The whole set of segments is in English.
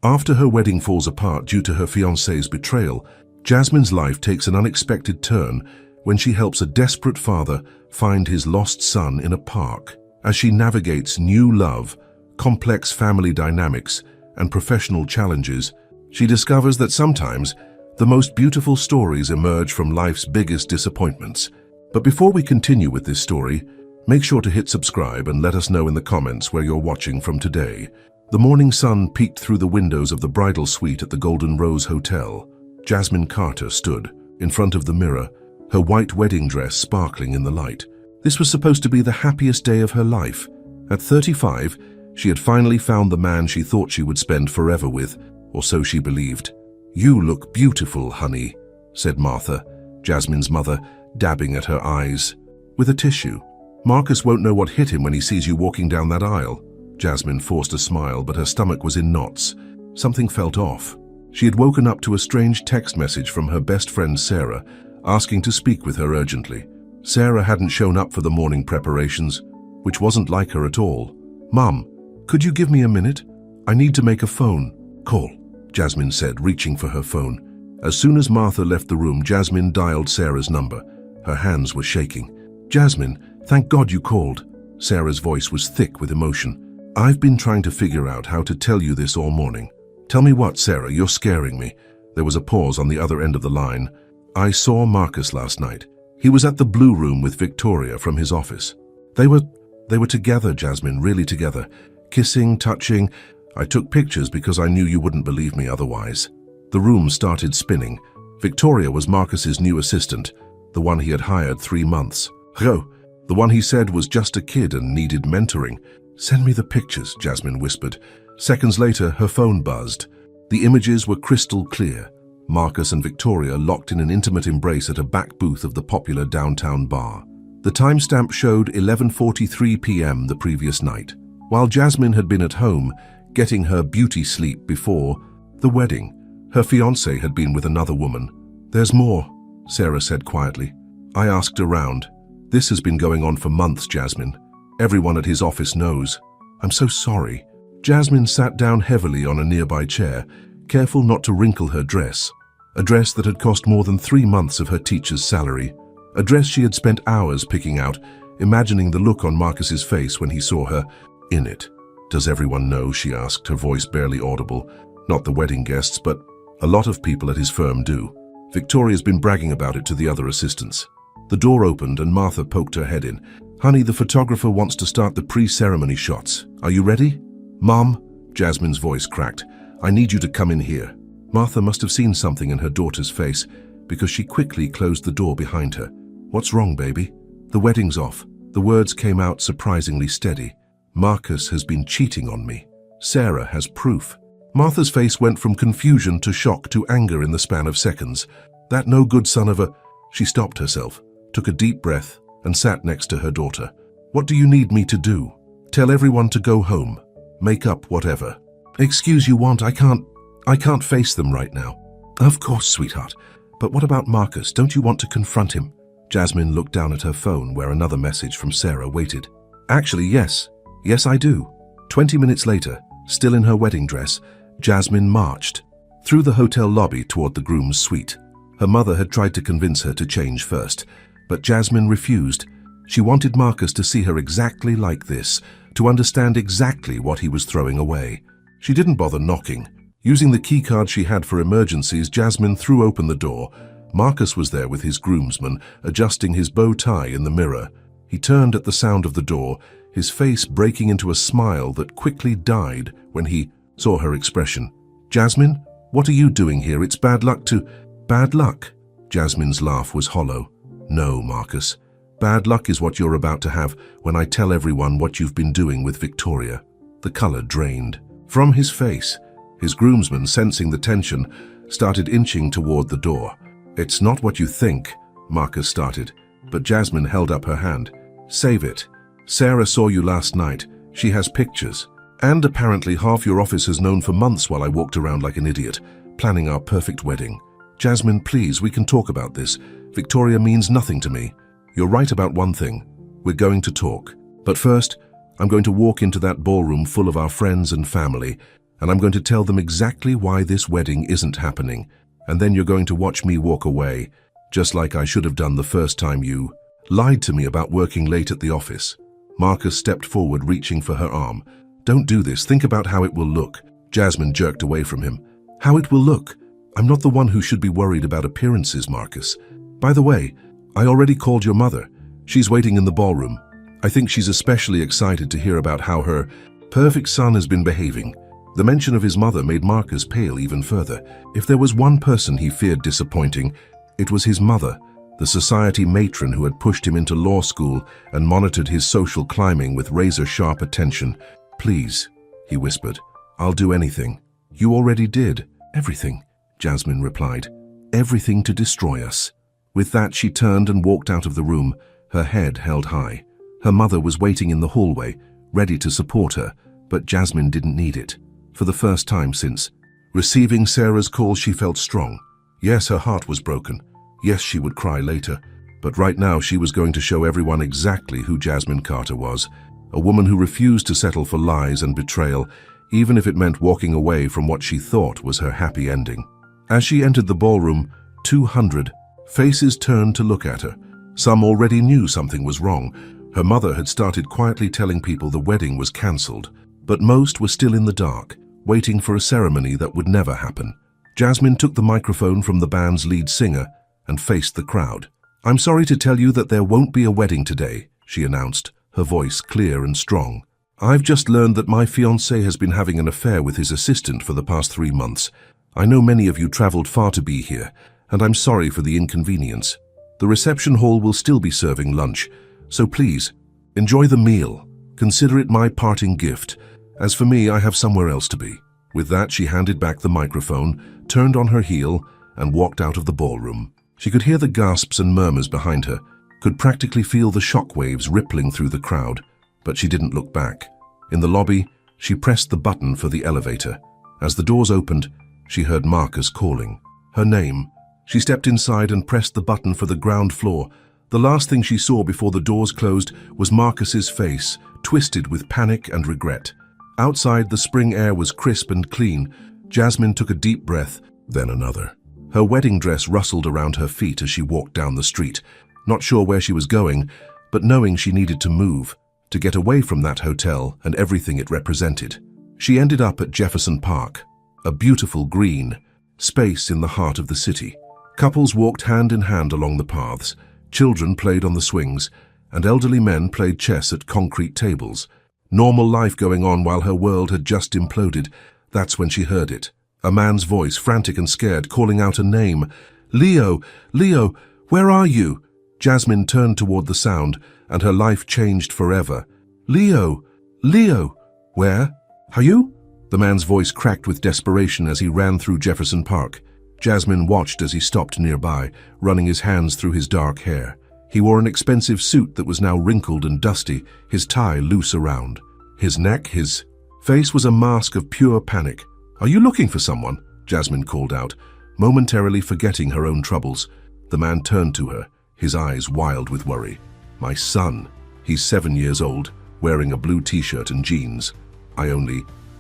After her wedding falls apart due to her fiancé's betrayal, Jasmine's life takes an unexpected turn when she helps a desperate father find his lost son in a park. As she navigates new love, complex family dynamics, and professional challenges, she discovers that sometimes the most beautiful stories emerge from life's biggest disappointments. But before we continue with this story, make sure to hit subscribe and let us know in the comments where you're watching from today. The morning sun peeked through the windows of the bridal suite at the Golden Rose Hotel. Jasmine Carter stood in front of the mirror, her white wedding dress sparkling in the light. This was supposed to be the happiest day of her life. At 35, she had finally found the man she thought she would spend forever with, or so she believed. "You look beautiful, honey," said Martha, Jasmine's mother, dabbing at her eyes with a tissue. "Marcus won't know what hit him when he sees you walking down that aisle." Jasmine forced a smile, but her stomach was in knots. Something felt off. She had woken up to a strange text message from her best friend Sarah, asking to speak with her urgently. Sarah hadn't shown up for the morning preparations, which wasn't like her at all. "Mum, could you give me a minute? I need to make a phone call," Jasmine said, reaching for her phone. As soon as Martha left the room, Jasmine dialed Sarah's number. Her hands were shaking. "Jasmine, thank God you called." Sarah's voice was thick with emotion. "I've been trying to figure out how to tell you this all morning." "Tell me what, Sarah? You're scaring me." There was a pause on the other end of the line. "I saw Marcus last night. He was at the Blue Room with Victoria from his office. They were together, Jasmine, really together. Kissing, touching. I took pictures because I knew you wouldn't believe me otherwise." The room started spinning. Victoria was Marcus's new assistant, the one he had hired 3 months ago. The one he said was just a kid and needed mentoring. "Send me the pictures," Jasmine whispered. Seconds later, her phone buzzed. The images were crystal clear. Marcus and Victoria locked in an intimate embrace at a back booth of the popular downtown bar. The timestamp showed 11:43 p.m. the previous night, while Jasmine had been at home, getting her beauty sleep before the wedding. Her fiancé had been with another woman. "There's more," Sarah said quietly. "I asked around. This has been going on for months, Jasmine. Everyone at his office knows. I'm so sorry." Jasmine sat down heavily on a nearby chair, careful not to wrinkle her dress. A dress that had cost more than 3 months of her teacher's salary. A dress she had spent hours picking out, imagining the look on Marcus's face when he saw her in it. "Does everyone know?" she asked, her voice barely audible. "Not the wedding guests, but a lot of people at his firm do. Victoria's been bragging about it to the other assistants." The door opened and Martha poked her head in. "Honey, the photographer wants to start the pre-ceremony shots. Are you ready?" "Mom," Jasmine's voice cracked, "I need you to come in here." Martha must have seen something in her daughter's face because she quickly closed the door behind her. "What's wrong, baby?" "The wedding's off." The words came out surprisingly steady. "Marcus has been cheating on me. Sarah has proof." Martha's face went from confusion to shock to anger in the span of seconds. "That no good son of a—" She stopped herself, took a deep breath, and sat next to her daughter. "What do you need me to do? Tell everyone to go home. Make up whatever." "Excuse you want, I can't face them right now." "Of course, sweetheart. But what about Marcus? Don't you want to confront him?" Jasmine looked down at her phone where another message from Sarah waited. "Actually, yes. Yes, I do." 20 minutes later, still in her wedding dress, Jasmine marched through the hotel lobby toward the groom's suite. Her mother had tried to convince her to change first, but Jasmine refused. She wanted Marcus to see her exactly like this, to understand exactly what he was throwing away. She didn't bother knocking. Using the keycard she had for emergencies, Jasmine threw open the door. Marcus was there with his groomsman, adjusting his bow tie in the mirror. He turned at the sound of the door, his face breaking into a smile that quickly died when he saw her expression. "Jasmine, what are you doing here? It's bad luck to—" "Bad luck?" Jasmine's laugh was hollow. "No, Marcus. Bad luck is what you're about to have when I tell everyone what you've been doing with Victoria." The color drained from his face. His groomsman, sensing the tension, started inching toward the door. "It's not what you think," Marcus started, but Jasmine held up her hand. "Save it. Sarah saw you last night. She has pictures. And apparently half your office has known for months while I walked around like an idiot, planning our perfect wedding. Jasmine, please, we can talk about this. Victoria means nothing to me. You're right about one thing. We're going to talk. But first, I'm going to walk into that ballroom full of our friends and family. and I'm going to tell them exactly why this wedding isn't happening, and then you're going to watch me walk away, just like I should have done the first time you lied to me about working late at the office. Marcus stepped forward, reaching for her arm. Don't do this. Think about how it will look. Jasmine jerked away from him. How it will look? I'm not the one who should be worried about appearances, Marcus. By the way, I already called your mother. She's waiting in the ballroom. I think she's especially excited to hear about how her perfect son has been behaving. The mention of his mother made Marcus pale even further. If there was one person he feared disappointing, it was his mother, the society matron who had pushed him into law school and monitored his social climbing with razor-sharp attention. Please, he whispered, I'll do anything. You already did. Everything, Jasmine replied. Everything to destroy us. With that, she turned and walked out of the room, her head held high. Her mother was waiting in the hallway, ready to support her, but Jasmine didn't need it. For the first time since receiving Sarah's call, she felt strong. Yes, her heart was broken. Yes, she would cry later. But right now, she was going to show everyone exactly who Jasmine Carter was. A woman who refused to settle for lies and betrayal, even if it meant walking away from what she thought was her happy ending. As she entered the ballroom, 200 faces turned to look at her. Some already knew something was wrong. Her mother had started quietly telling people the wedding was cancelled, but most were still in the dark, waiting for a ceremony that would never happen. Jasmine took the microphone from the band's lead singer and faced the crowd. I'm sorry to tell you that there won't be a wedding today, she announced, her voice clear and strong. I've just learned that my fiancé has been having an affair with his assistant for the past 3 months. I know many of you traveled far to be here, and I'm sorry for the inconvenience. The reception hall will still be serving lunch, so please, enjoy the meal. Consider it my parting gift. As for me, I have somewhere else to be. With that, she handed back the microphone, turned on her heel, and walked out of the ballroom. She could hear the gasps and murmurs behind her, could practically feel the shockwaves rippling through the crowd, but she didn't look back. In the lobby, she pressed the button for the elevator. As the doors opened, she heard Marcus calling her name. She stepped inside and pressed the button for the ground floor. The last thing she saw before the doors closed was Marcus's face, twisted with panic and regret. Outside, the spring air was crisp and clean. Jasmine took a deep breath, then another. Her wedding dress rustled around her feet as she walked down the street, not sure where she was going, but knowing she needed to move, to get away from that hotel and everything it represented. She ended up at Jefferson Park, a beautiful green space in the heart of the city. Couples walked hand in hand along the paths, children played on the swings, and elderly men played chess at concrete tables. Normal life going on while her world had just imploded. That's when she heard it. A man's voice, frantic and scared, calling out a name. Leo! Leo! Where are you? Jasmine turned toward the sound, and her life changed forever. Leo! Leo! Where? Are you? The man's voice cracked with desperation as he ran through Jefferson Park. Jasmine watched as he stopped nearby, running his hands through his dark hair. He wore an expensive suit that was now wrinkled and dusty, his tie loose around. His neck, his face was a mask of pure panic. Are you looking for someone? Jasmine called out, momentarily forgetting her own troubles. The man turned to her, his eyes wild with worry. My son. He's 7 years old, wearing a blue t-shirt and jeans. I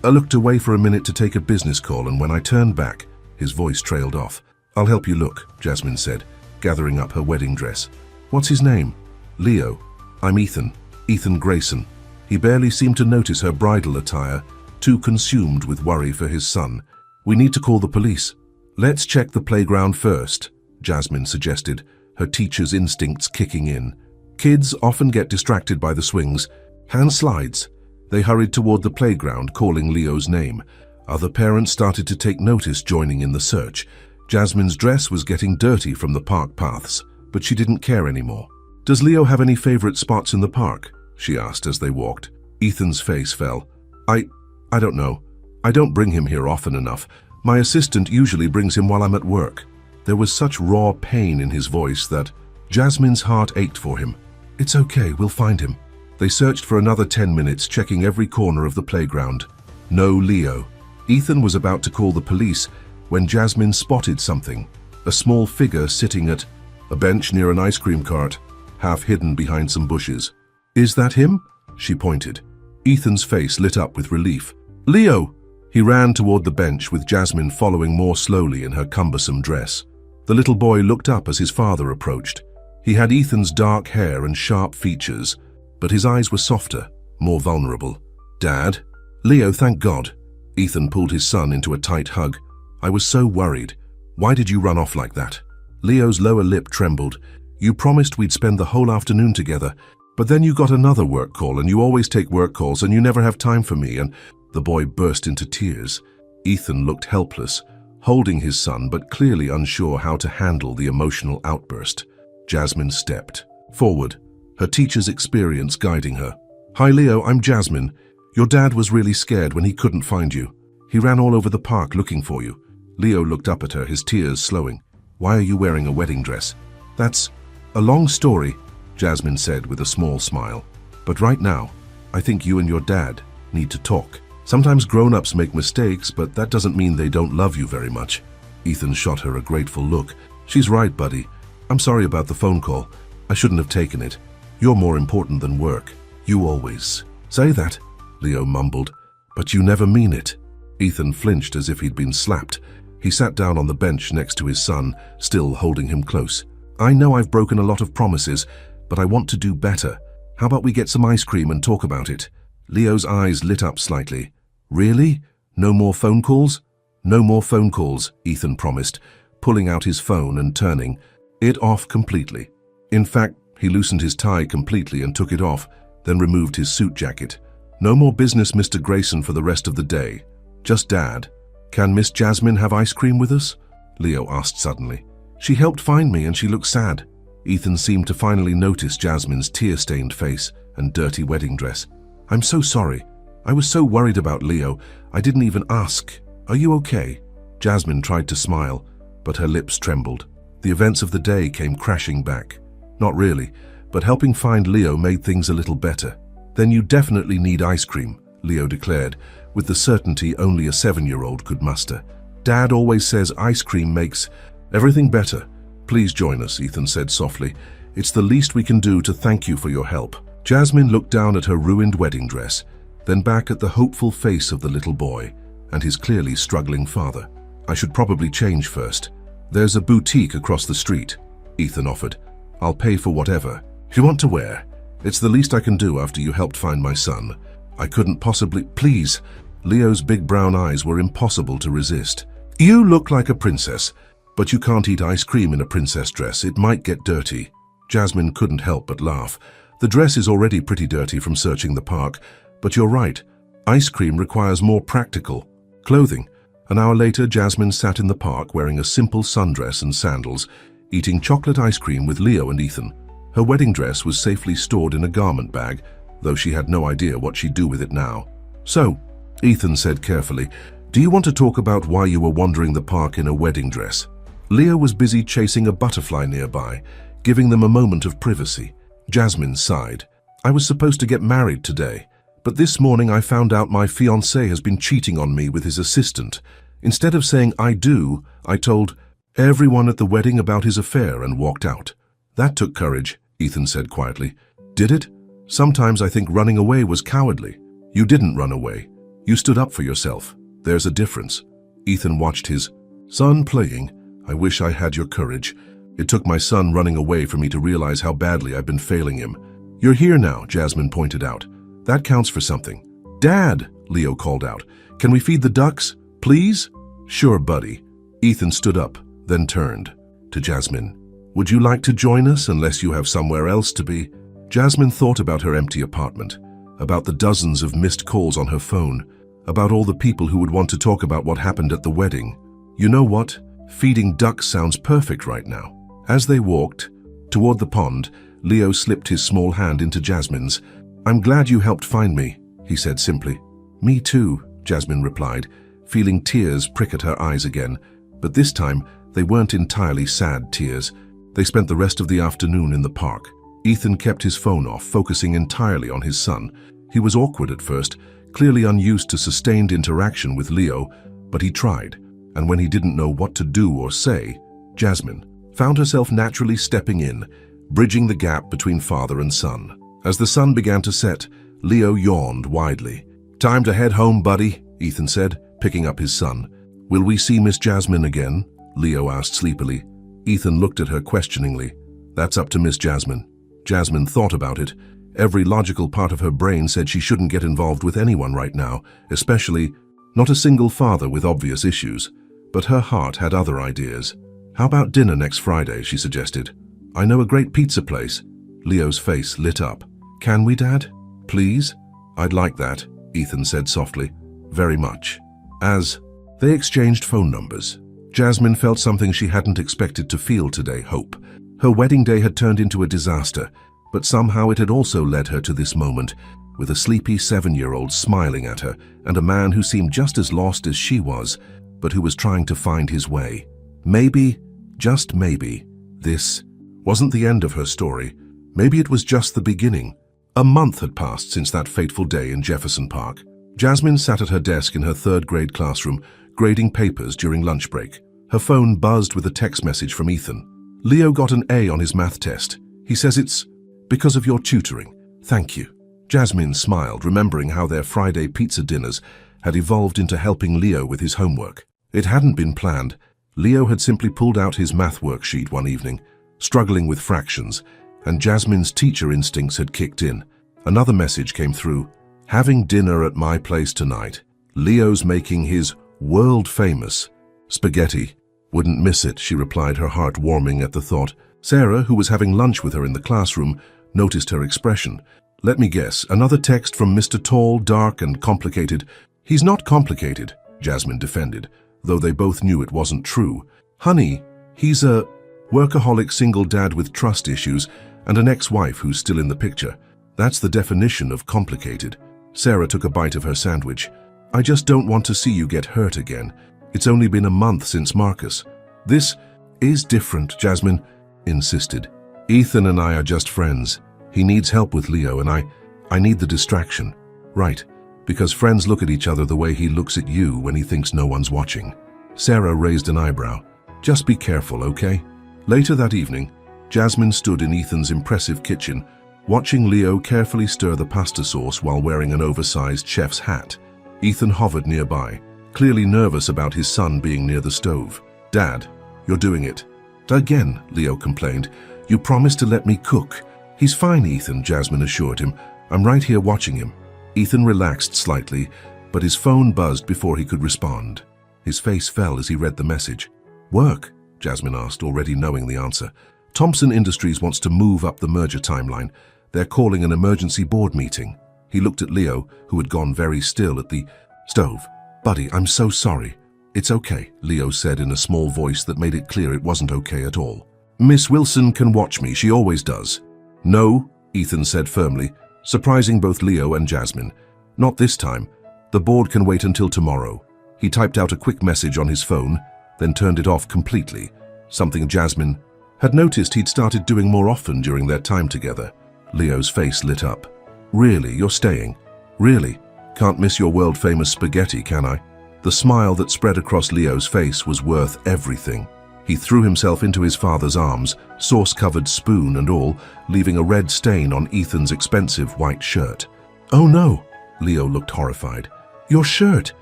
looked away for a minute to take a business call, and when I turned back, his voice trailed off. I'll help you look, Jasmine said, gathering up her wedding dress. What's his name? Leo. I'm Ethan. Ethan Grayson. He barely seemed to notice her bridal attire, too consumed with worry for his son. We need to call the police. Let's check the playground first, Jasmine suggested, her teacher's instincts kicking in. Kids often get distracted by the swings. Hand slides. They hurried toward the playground, calling Leo's name. Other parents started to take notice, joining in the search. Jasmine's dress was getting dirty from the park paths, but she didn't care anymore. Does Leo have any favorite spots in the park? She asked as they walked. Ethan's face fell. I don't know. I don't bring him here often enough. My assistant usually brings him while I'm at work. There was such raw pain in his voice that Jasmine's heart ached for him. It's okay, we'll find him. They searched for another 10 minutes, checking every corner of the playground. No Leo. Ethan was about to call the police when Jasmine spotted something. A small figure sitting at a bench near an ice cream cart, half hidden behind some bushes. Is that him? She pointed. Ethan's face lit up with relief. Leo! He ran toward the bench with Jasmine following more slowly in her cumbersome dress. The little boy looked up as his father approached. He had Ethan's dark hair and sharp features, but his eyes were softer, more vulnerable. "Dad?" "Leo, thank God." Ethan pulled his son into a tight hug. "I was so worried. Why did you run off like that?" Leo's lower lip trembled. "You promised we'd spend the whole afternoon together, but then you got another work call, and you always take work calls, and you never have time for me," and the boy burst into tears. Ethan looked helpless, holding his son but clearly unsure how to handle the emotional outburst. Jasmine stepped forward, her teacher's experience guiding her. "Hi Leo, I'm Jasmine. Your dad was really scared when he couldn't find you. He ran all over the park looking for you." Leo looked up at her, his tears slowing. "Why are you wearing a wedding dress?" "That's a long story," Jasmine said with a small smile. "But right now, I think you and your dad need to talk. Sometimes grown-ups make mistakes, but that doesn't mean they don't love you very much." Ethan shot her a grateful look. "She's right, buddy. I'm sorry about the phone call. I shouldn't have taken it. You're more important than work. You always say that," Leo mumbled. "But you never mean it." Ethan flinched as if he'd been slapped. He sat down on the bench next to his son, still holding him close. "I know I've broken a lot of promises, but I want to do better. How about we get some ice cream and talk about it?" Leo's eyes lit up slightly. "Really? No more phone calls?" "No more phone calls," Ethan promised, pulling out his phone and turning it off completely. In fact, he loosened his tie completely and took it off, then removed his suit jacket. "No more business, Mr. Grayson, for the rest of the day. Just Dad. Can Miss Jasmine have ice cream with us?" Leo asked suddenly. "She helped find me and she looked sad." Ethan seemed to finally notice Jasmine's tear-stained face and dirty wedding dress. "I'm so sorry. I was so worried about Leo. I didn't even ask. Are you okay?" Jasmine tried to smile, but her lips trembled. The events of the day came crashing back. "Not really, but helping find Leo made things a little better." "Then you definitely need ice cream," Leo declared, with the certainty only a 7-year-old could muster. "Dad always says ice cream makes everything better." "Please join us," Ethan said softly. "It's the least we can do to thank you for your help." Jasmine looked down at her ruined wedding dress, then back at the hopeful face of the little boy and his clearly struggling father. "I should probably change first. There's a boutique across the street," Ethan offered. "I'll pay for whatever you want to wear. It's the least I can do after you helped find my son. I couldn't possibly—" "Please." Leo's big brown eyes were impossible to resist. "You look like a princess, but you can't eat ice cream in a princess dress. It might get dirty." Jasmine couldn't help but laugh. "The dress is already pretty dirty from searching the park, but you're right. Ice cream requires more practical clothing." An hour later, Jasmine sat in the park wearing a simple sundress and sandals, eating chocolate ice cream with Leo and Ethan. Her wedding dress was safely stored in a garment bag, though she had no idea what she'd do with it now. "So," Ethan said carefully, "do you want to talk about why you were wandering the park in a wedding dress?" Leo was busy chasing a butterfly nearby, giving them a moment of privacy. Jasmine sighed. "I was supposed to get married today, but this morning I found out my fiancé has been cheating on me with his assistant. Instead of saying I do, I told everyone at the wedding about his affair and walked out." "That took courage," Ethan said quietly. "Did it? Sometimes I think running away was cowardly." "You didn't run away. You stood up for yourself. There's a difference." Ethan watched his son playing. "I wish I had your courage. It took my son running away for me to realize how badly I've been failing him." "You're here now," Jasmine pointed out. "That counts for something." "Dad," Leo called out, "can we feed the ducks, please?" "Sure, buddy." Ethan stood up, then turned to Jasmine. "Would you like to join us unless you have somewhere else to be?" Jasmine thought about her empty apartment, about the dozens of missed calls on her phone, about all the people who would want to talk about what happened at the wedding. "You know what? Feeding ducks sounds perfect right now." As they walked toward the pond, Leo slipped his small hand into Jasmine's. "I'm glad you helped find me," he said simply. "Me too," Jasmine replied, feeling tears prick at her eyes again. But this time, they weren't entirely sad tears. They spent the rest of the afternoon in the park. Ethan kept his phone off, focusing entirely on his son. He was awkward at first, clearly unused to sustained interaction with Leo, but he tried. And when he didn't know what to do or say, Jasmine found herself naturally stepping in, bridging the gap between father and son. As the sun began to set, Leo yawned widely. "Time to head home, buddy," Ethan said. picking up his son. "Will we see Miss Jasmine again?" Leo asked sleepily. Ethan looked at her questioningly. "That's up to Miss Jasmine." Jasmine thought about it. Every logical part of her brain said she shouldn't get involved with anyone right now, especially not a single father with obvious issues. But her heart had other ideas. "How about dinner next Friday?" she suggested. "I know a great pizza place." Leo's face lit up. "Can we, Dad? Please?" "I'd like that," Ethan said softly. "Very much." As they exchanged phone numbers, Jasmine felt something she hadn't expected to feel today: hope. Her wedding day had turned into a disaster, but somehow it had also led her to this moment, with a sleepy 7-year-old smiling at her and a man who seemed just as lost as she was, but who was trying to find his way. Maybe, just maybe, this wasn't the end of her story. Maybe it was just the beginning. A month had passed since that fateful day in Jefferson Park. Jasmine sat at her desk in her third-grade classroom, grading papers during lunch break. Her phone buzzed with a text message from Ethan. "Leo got an A on his math test. He says it's because of your tutoring. Thank you." Jasmine smiled, remembering how their Friday pizza dinners had evolved into helping Leo with his homework. It hadn't been planned. Leo had simply pulled out his math worksheet one evening, struggling with fractions, and Jasmine's teacher instincts had kicked in. Another message came through. "Having dinner at my place tonight. Leo's making his world-famous spaghetti. Wouldn't miss it," she replied, her heart warming at the thought. Sarah, who was having lunch with her in the classroom, noticed her expression. "Let me guess, another text from Mr. Tall, dark and complicated." "He's not complicated," Jasmine defended, though they both knew it wasn't true. "Honey, he's a workaholic single dad with trust issues and an ex-wife who's still in the picture. That's the definition of complicated." Sarah took a bite of her sandwich. "I just don't want to see you get hurt again. It's only been a month since Marcus." "This is different," Jasmine insisted. "Ethan and I are just friends. He needs help with Leo and I need the distraction." "Right, because friends look at each other the way he looks at you when he thinks no one's watching." Sarah raised an eyebrow. "Just be careful, okay?" Later that evening, Jasmine stood in Ethan's impressive kitchen, watching Leo carefully stir the pasta sauce while wearing an oversized chef's hat. Ethan hovered nearby, clearly nervous about his son being near the stove. "Dad, you're doing it." "Again," Leo complained. "You promised to let me cook." "He's fine, Ethan," Jasmine assured him. "I'm right here watching him." Ethan relaxed slightly, but his phone buzzed before he could respond. His face fell as he read the message. "Work?" Jasmine asked, already knowing the answer. "Thompson Industries wants to move up the merger timeline. They're calling an emergency board meeting." He looked at Leo, who had gone very still at the stove. "Buddy, I'm so sorry." "It's okay," Leo said in a small voice that made it clear it wasn't okay at all. "Miss Wilson can watch me, she always does." "No," Ethan said firmly, surprising both Leo and Jasmine. "Not this time. The board can wait until tomorrow." He typed out a quick message on his phone, then turned it off completely, something Jasmine had noticed he'd started doing more often during their time together. Leo's face lit up. "Really, you're staying? Really? Can't miss your world-famous spaghetti, can I?" The smile that spread across Leo's face was worth everything. He threw himself into his father's arms, sauce-covered spoon and all, leaving a red stain on Ethan's expensive white shirt. "Oh no!" Leo looked horrified. "Your shirt!"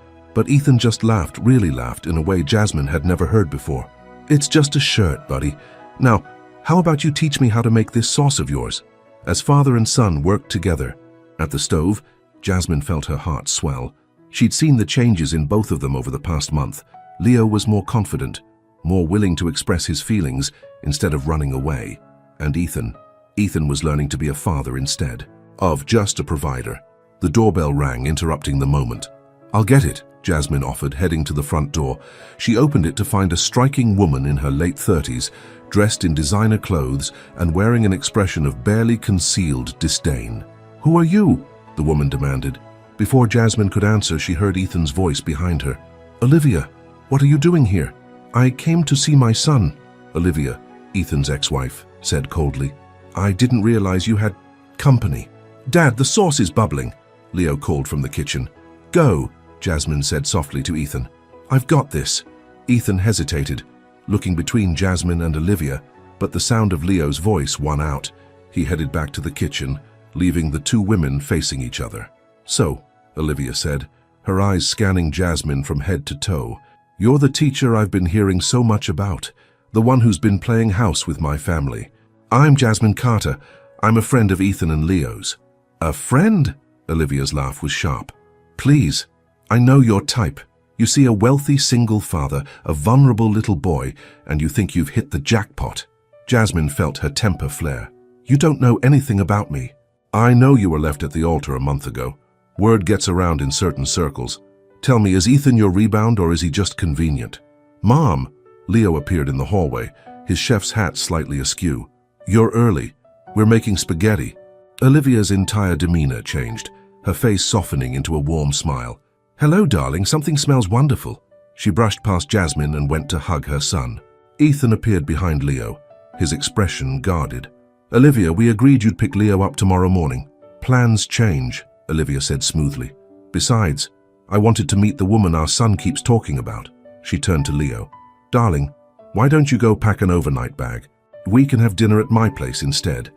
But Ethan just laughed, really laughed, in a way Jasmine had never heard before. "It's just a shirt, buddy. Now, how about you teach me how to make this sauce of yours?" As father and son worked together at the stove, Jasmine felt her heart swell. She'd seen the changes in both of them over the past month. Leo was more confident, more willing to express his feelings instead of running away. And Ethan was learning to be a father instead of just a provider. The doorbell rang, interrupting the moment. "I'll get it," Jasmine offered, heading to the front door. She opened it to find a striking woman in her late 30s, dressed in designer clothes and wearing an expression of barely concealed disdain. "Who are you?" the woman demanded. Before Jasmine could answer, she heard Ethan's voice behind her. "Olivia, what are you doing here?" "I came to see my son." Olivia, Ethan's ex-wife, said coldly. "I didn't realize you had company." "Dad, the sauce is bubbling," Leo called from the kitchen. "Go," Jasmine said softly to Ethan. "I've got this." Ethan hesitated, looking between Jasmine and Olivia, but the sound of Leo's voice won out. He headed back to the kitchen, leaving the two women facing each other. "So," Olivia said, her eyes scanning Jasmine from head to toe. "You're the teacher I've been hearing so much about, the one who's been playing house with my family." "I'm Jasmine Carter. I'm a friend of Ethan and Leo's." "A friend?" Olivia's laugh was sharp. "Please, I know your type. You see a wealthy single father, a vulnerable little boy, and you think you've hit the jackpot." Jasmine felt her temper flare. "You don't know anything about me. I know you were left at the altar a month ago. Word gets around in certain circles. Tell me, is Ethan your rebound or is he just convenient?" "Mom!" Leo appeared in the hallway, his chef's hat slightly askew. "You're early. We're making spaghetti." Olivia's entire demeanor changed, her face softening into a warm smile. "Hello, darling, something smells wonderful." She brushed past Jasmine and went to hug her son. Ethan appeared behind Leo, his expression guarded. "Olivia, we agreed you'd pick Leo up tomorrow morning." "Plans change," Olivia said smoothly. "Besides, I wanted to meet the woman our son keeps talking about." She turned to Leo. "Darling, why don't you go pack an overnight bag? We can have dinner at my place instead."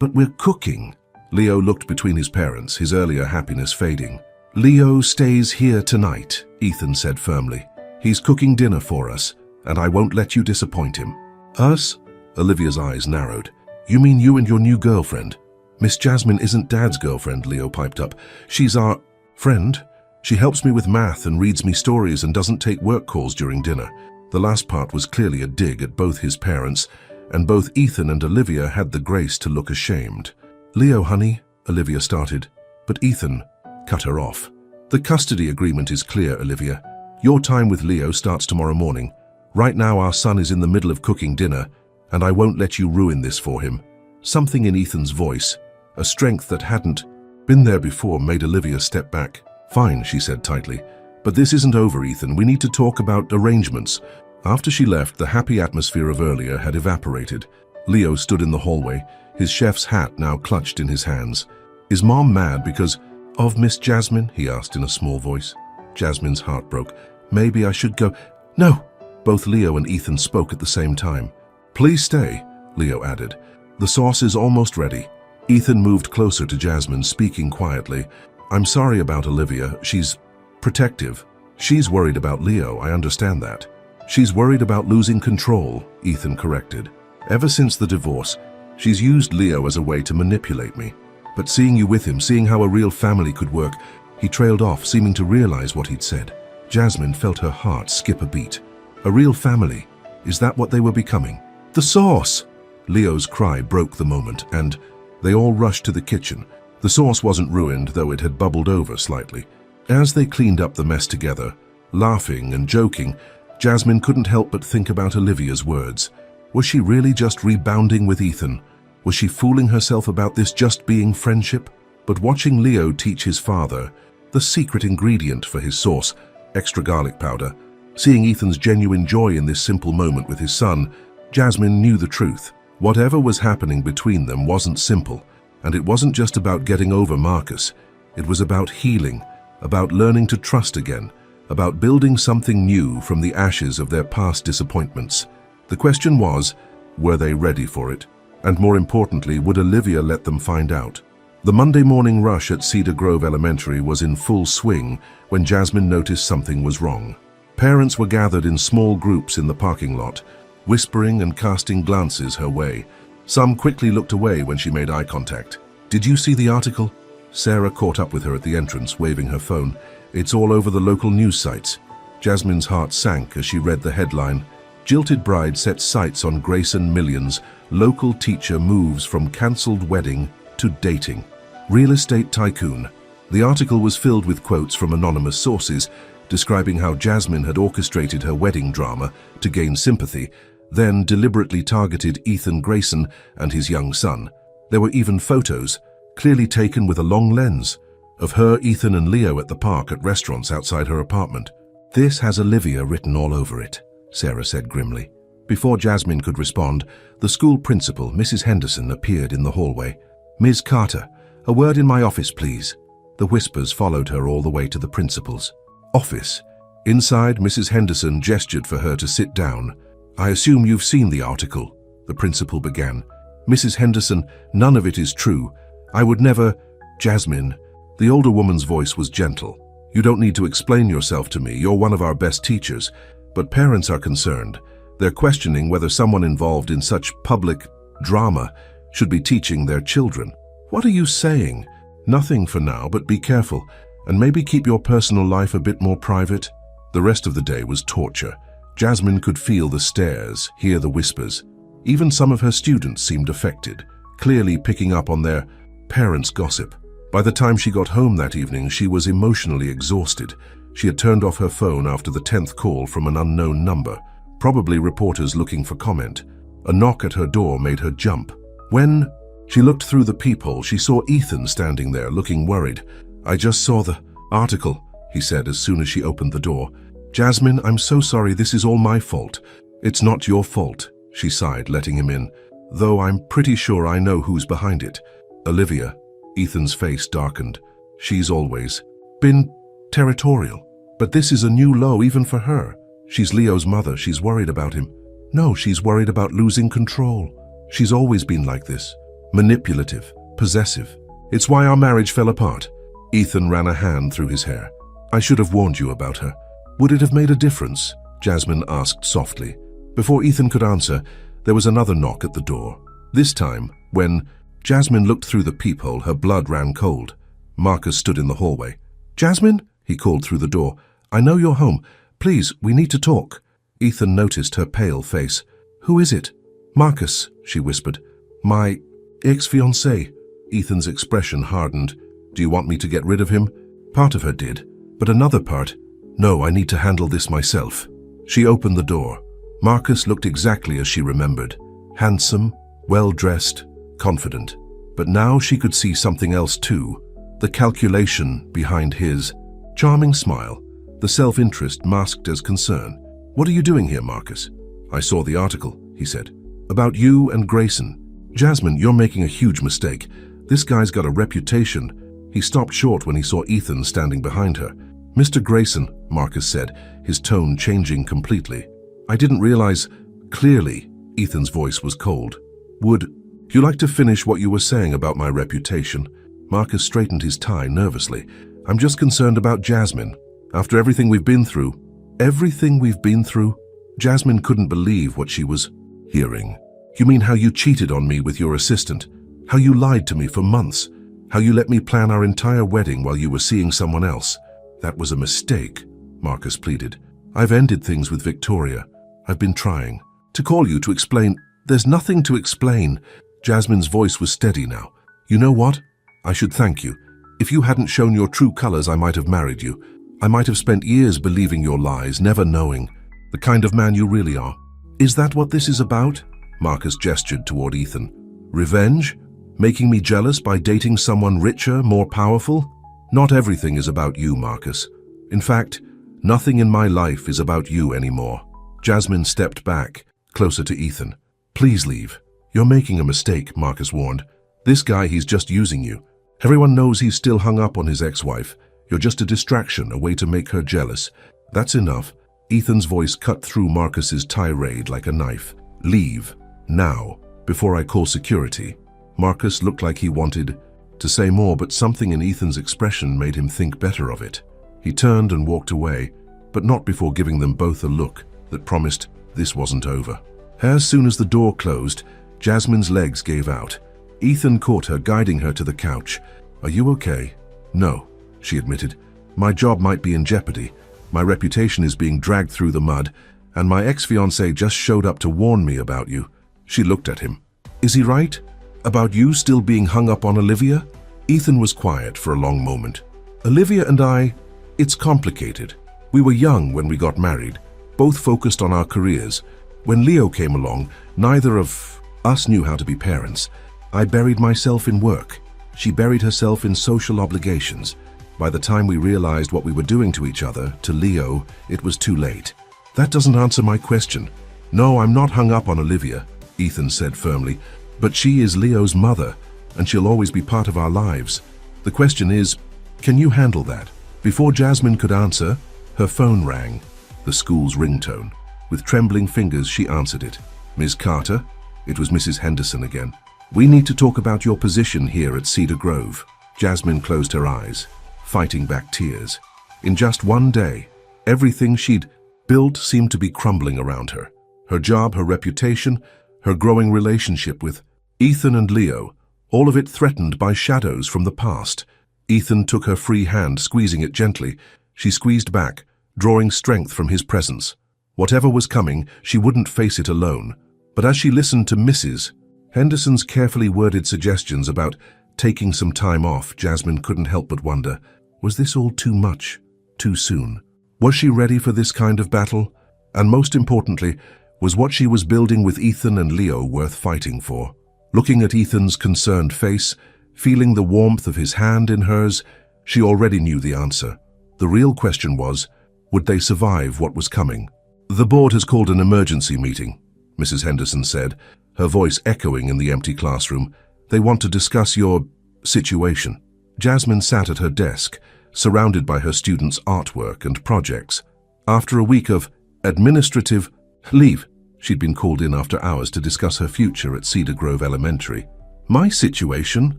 But we're cooking." Leo looked between his parents, his earlier happiness fading. "Leo stays here tonight," Ethan said firmly. "He's cooking dinner for us, and I won't let you disappoint him." "Us?" Olivia's eyes narrowed. "You mean you and your new girlfriend?" "Miss Jasmine isn't Dad's girlfriend," Leo piped up. "She's our friend. She helps me with math and reads me stories and doesn't take work calls during dinner." The last part was clearly a dig at both his parents, and both Ethan and Olivia had the grace to look ashamed. "Leo, honey," Olivia started, but Ethan cut her off. "The custody agreement is clear, Olivia. Your time with Leo starts tomorrow morning. Right now our son is in the middle of cooking dinner, and I won't let you ruin this for him." Something in Ethan's voice, a strength that hadn't been there before, made Olivia step back. "Fine," she said tightly. "But this isn't over, Ethan. We need to talk about arrangements." After she left, the happy atmosphere of earlier had evaporated. Leo stood in the hallway, his chef's hat now clutched in his hands. "Is Mom mad because of Miss Jasmine?" he asked in a small voice. Jasmine's heart broke. "Maybe I should go." "No!" Both Leo and Ethan spoke at the same time. "Please stay," Leo added. "The sauce is almost ready." Ethan moved closer to Jasmine, speaking quietly. "I'm sorry about Olivia. She's protective. She's worried about Leo, I understand that." "She's worried about losing control," Ethan corrected. "Ever since the divorce, she's used Leo as a way to manipulate me. But seeing you with him, seeing how a real family could work," he trailed off, seeming to realize what he'd said. Jasmine felt her heart skip a beat. A real family? Is that what they were becoming? "The sauce!" Leo's cry broke the moment, and they all rushed to the kitchen. The sauce wasn't ruined, though it had bubbled over slightly. As they cleaned up the mess together, laughing and joking, Jasmine couldn't help but think about Olivia's words. Was she really just rebounding with Ethan? Was she fooling herself about this just being friendship? But watching Leo teach his father the secret ingredient for his sauce, extra garlic powder, seeing Ethan's genuine joy in this simple moment with his son, Jasmine knew the truth. Whatever was happening between them wasn't simple, and it wasn't just about getting over Marcus. It was about healing, about learning to trust again, about building something new from the ashes of their past disappointments. The question was, were they ready for it? And more importantly, would Olivia let them find out? The Monday morning rush at Cedar Grove Elementary was in full swing when Jasmine noticed something was wrong. Parents were gathered in small groups in the parking lot, whispering and casting glances her way. Some quickly looked away when she made eye contact. "Did you see the article?" Sarah caught up with her at the entrance, waving her phone. "It's all over the local news sites." Jasmine's heart sank as she read the headline, "Jilted Bride Sets Sights on Grayson Millions. Local Teacher Moves from Cancelled Wedding to Dating. Real Estate Tycoon." The article was filled with quotes from anonymous sources, describing how Jasmine had orchestrated her wedding drama to gain sympathy, then deliberately targeted Ethan Grayson and his young son. There were even photos, clearly taken with a long lens, of her, Ethan and Leo at the park at restaurants outside her apartment. "This has Olivia written all over it," Sarah said grimly. Before Jasmine could respond, the school principal, Mrs. Henderson, appeared in the hallway. "Ms. Carter, a word in my office, please." The whispers followed her all the way to the principal's office. Inside, Mrs. Henderson gestured for her to sit down. "I assume you've seen the article," the principal began. "Mrs. Henderson, none of it is true. I would never—" "Jasmine." The older woman's voice was gentle. You don't need to explain yourself to me. You're one of our best teachers. But parents are concerned. They're questioning whether someone involved in such public drama should be teaching their children. What are you saying? Nothing for now, but be careful, and maybe keep your personal life a bit more private. The rest of the day was torture. Jasmine could feel the stares, hear the whispers. Even some of her students seemed affected, clearly picking up on their parents' gossip. By the time she got home that evening, she was emotionally exhausted. She had turned off her phone after the 10th call from an unknown number, probably reporters looking for comment. A knock at her door made her jump. When she looked through the peephole, she saw Ethan standing there, looking worried. "I just saw the article," he said as soon as she opened the door. "Jasmine, I'm so sorry, this is all my fault." "It's not your fault," she sighed, letting him in, "though I'm pretty sure I know who's behind it." "Olivia." Ethan's face darkened. "She's always been territorial. But this is a new low even for her. She's Leo's mother. She's worried about him. No, she's worried about losing control. She's always been like this. Manipulative, possessive. It's why our marriage fell apart." Ethan ran a hand through his hair. "I should have warned you about her." "Would it have made a difference?" Jasmine asked softly. Before Ethan could answer, there was another knock at the door. This time, when Jasmine looked through the peephole, her blood ran cold. Marcus stood in the hallway. "Jasmine?" he called through the door. "I know you're home. Please, we need to talk." Ethan noticed her pale face. "Who is it?" "Marcus," she whispered. "My ex-fiancé." Ethan's expression hardened. "Do you want me to get rid of him?" Part of her did, but another part, "No, I need to handle this myself." She opened the door. Marcus looked exactly as she remembered. Handsome, well-dressed, confident. But now she could see something else too. The calculation behind his charming smile, the self-interest masked as concern. "What are you doing here, Marcus?" "I saw the article," he said. "About you and Grayson." "Jasmine, you're making a huge mistake. This guy's got a reputation." He stopped short when he saw Ethan standing behind her. "Mr. Grayson," Marcus said, his tone changing completely. "I didn't realize clearly." Ethan's voice was cold. "Would you like to finish what you were saying about my reputation?" Marcus straightened his tie nervously. "I'm just concerned about Jasmine. After everything we've been through." "Everything we've been through?" Jasmine couldn't believe what she was hearing. "You mean how you cheated on me with your assistant? How you lied to me for months? How you let me plan our entire wedding while you were seeing someone else?" "That was a mistake," Marcus pleaded. "I've ended things with Victoria. I've been trying to call you to explain." "There's nothing to explain." Jasmine's voice was steady now. "You know what? I should thank you. If you hadn't shown your true colors, I might have married you. I might have spent years believing your lies, never knowing the kind of man you really are." "Is that what this is about?" Marcus gestured toward Ethan. "Revenge? Making me jealous by dating someone richer, more powerful? Not everything is about you, Marcus. In fact, nothing in my life is about you anymore." Jasmine stepped back, closer to Ethan. "Please leave. You're making a mistake," Marcus warned. "This guy, he's just using you. Everyone knows he's still hung up on his ex-wife. You're just a distraction, a way to make her jealous." "That's enough." Ethan's voice cut through Marcus's tirade like a knife. "Leave. Now. Before I call security." Marcus looked like he wanted to say more, but something in Ethan's expression made him think better of it. He turned and walked away, but not before giving them both a look that promised this wasn't over. As soon as the door closed, Jasmine's legs gave out. Ethan caught her, guiding her to the couch. "Are you okay?" "No," she admitted. "My job might be in jeopardy. My reputation is being dragged through the mud, and my ex-fiancé just showed up to warn me about you." She looked at him. "Is he right? About you still being hung up on Olivia?" Ethan was quiet for a long moment. "Olivia and I, it's complicated. We were young when we got married, both focused on our careers. When Leo came along, neither of us knew how to be parents. I buried myself in work. She buried herself in social obligations. By the time we realized what we were doing to each other, to Leo, it was too late." "That doesn't answer my question." "No, I'm not hung up on Olivia," Ethan said firmly. "But she is Leo's mother, and she'll always be part of our lives. The question is, can you handle that?" Before Jasmine could answer, her phone rang, the school's ringtone. With trembling fingers, she answered it. "Ms. Carter?" It was Mrs. Henderson again. "We need to talk about your position here at Cedar Grove." Jasmine closed her eyes, fighting back tears. In just one day, everything she'd built seemed to be crumbling around her. Her job, her reputation, her growing relationship with Ethan and Leo, all of it threatened by shadows from the past. Ethan took her free hand, squeezing it gently. She squeezed back, drawing strength from his presence. Whatever was coming, she wouldn't face it alone. But as she listened to Mrs. Henderson's carefully worded suggestions about taking some time off, Jasmine couldn't help but wonder, was this all too much, too soon? Was she ready for this kind of battle? And most importantly, was what she was building with Ethan and Leo worth fighting for? Looking at Ethan's concerned face, feeling the warmth of his hand in hers, she already knew the answer. The real question was, would they survive what was coming? "The board has called an emergency meeting," Mrs. Henderson said, her voice echoing in the empty classroom. "They want to discuss your situation." Jasmine sat at her desk, surrounded by her students' artwork and projects. After a week of administrative leave, she'd been called in after hours to discuss her future at Cedar Grove Elementary. "My situation?"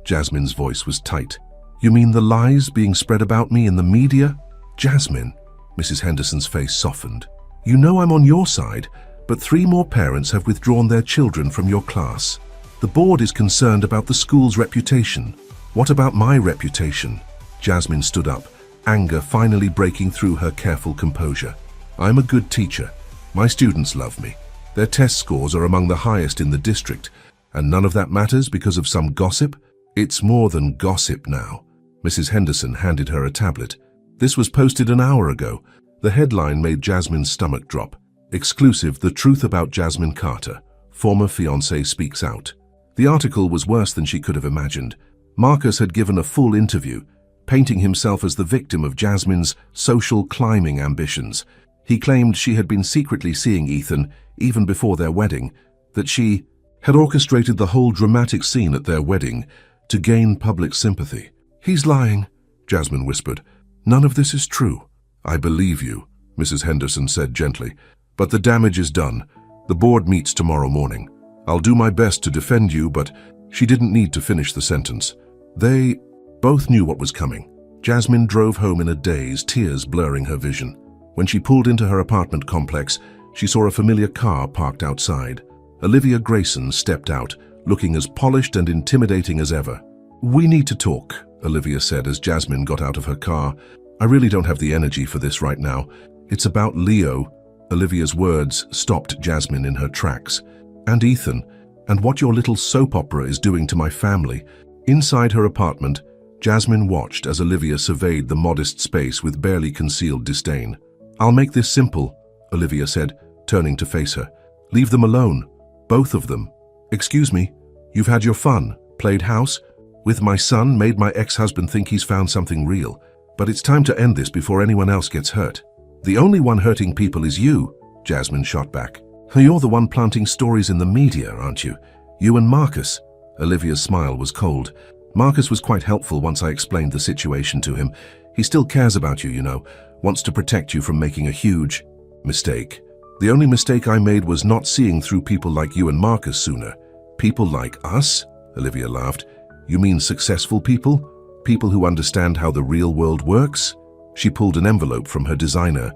Jasmine's voice was tight. "You mean the lies being spread about me in the media?" "Jasmine," Mrs. Henderson's face softened. "You know I'm on your side, but 3 more parents have withdrawn their children from your class. The board is concerned about the school's reputation. What about my reputation?" Jasmine stood up, anger finally breaking through her careful composure. "I'm a good teacher. My students love me. Their test scores are among the highest in the district, and none of that matters because of some gossip? It's more than gossip now." Mrs. Henderson handed her a tablet. "This was posted an hour ago." The headline made Jasmine's stomach drop. "Exclusive, the truth about Jasmine Carter. Former fiancé speaks out." The article was worse than she could have imagined. Marcus had given a full interview, painting himself as the victim of Jasmine's social climbing ambitions. He claimed she had been secretly seeing Ethan even before their wedding, that she had orchestrated the whole dramatic scene at their wedding to gain public sympathy. "He's lying," Jasmine whispered. "None of this is true." "I believe you," Mrs. Henderson said gently, "but the damage is done. The board meets tomorrow morning. I'll do my best to defend you, but..." She didn't need to finish the sentence. They both knew what was coming. Jasmine drove home in a daze, tears blurring her vision. When she pulled into her apartment complex, she saw a familiar car parked outside. Olivia Grayson stepped out, looking as polished and intimidating as ever. "We need to talk," Olivia said as Jasmine got out of her car. "I really don't have the energy for this right now. It's about Leo." Olivia's words stopped Jasmine in her tracks. "And Ethan, and what your little soap opera is doing to my family." Inside her apartment, Jasmine watched as Olivia surveyed the modest space with barely concealed disdain. "I'll make this simple," Olivia said, turning to face her. "Leave them alone. Both of them." "Excuse me, you've had your fun, played house with my son, made my ex-husband think he's found something real. But it's time to end this before anyone else gets hurt." "The only one hurting people is you," Jasmine shot back. "You're the one planting stories in the media, aren't you? You and Marcus." Olivia's smile was cold. "Marcus was quite helpful once I explained the situation to him. He still cares about you, you know, wants to protect you from making a huge mistake. The only mistake I made was not seeing through people like you and Marcus sooner." "People like us?" Olivia laughed. "You mean successful people? People who understand how the real world works?" She pulled an envelope from her designer.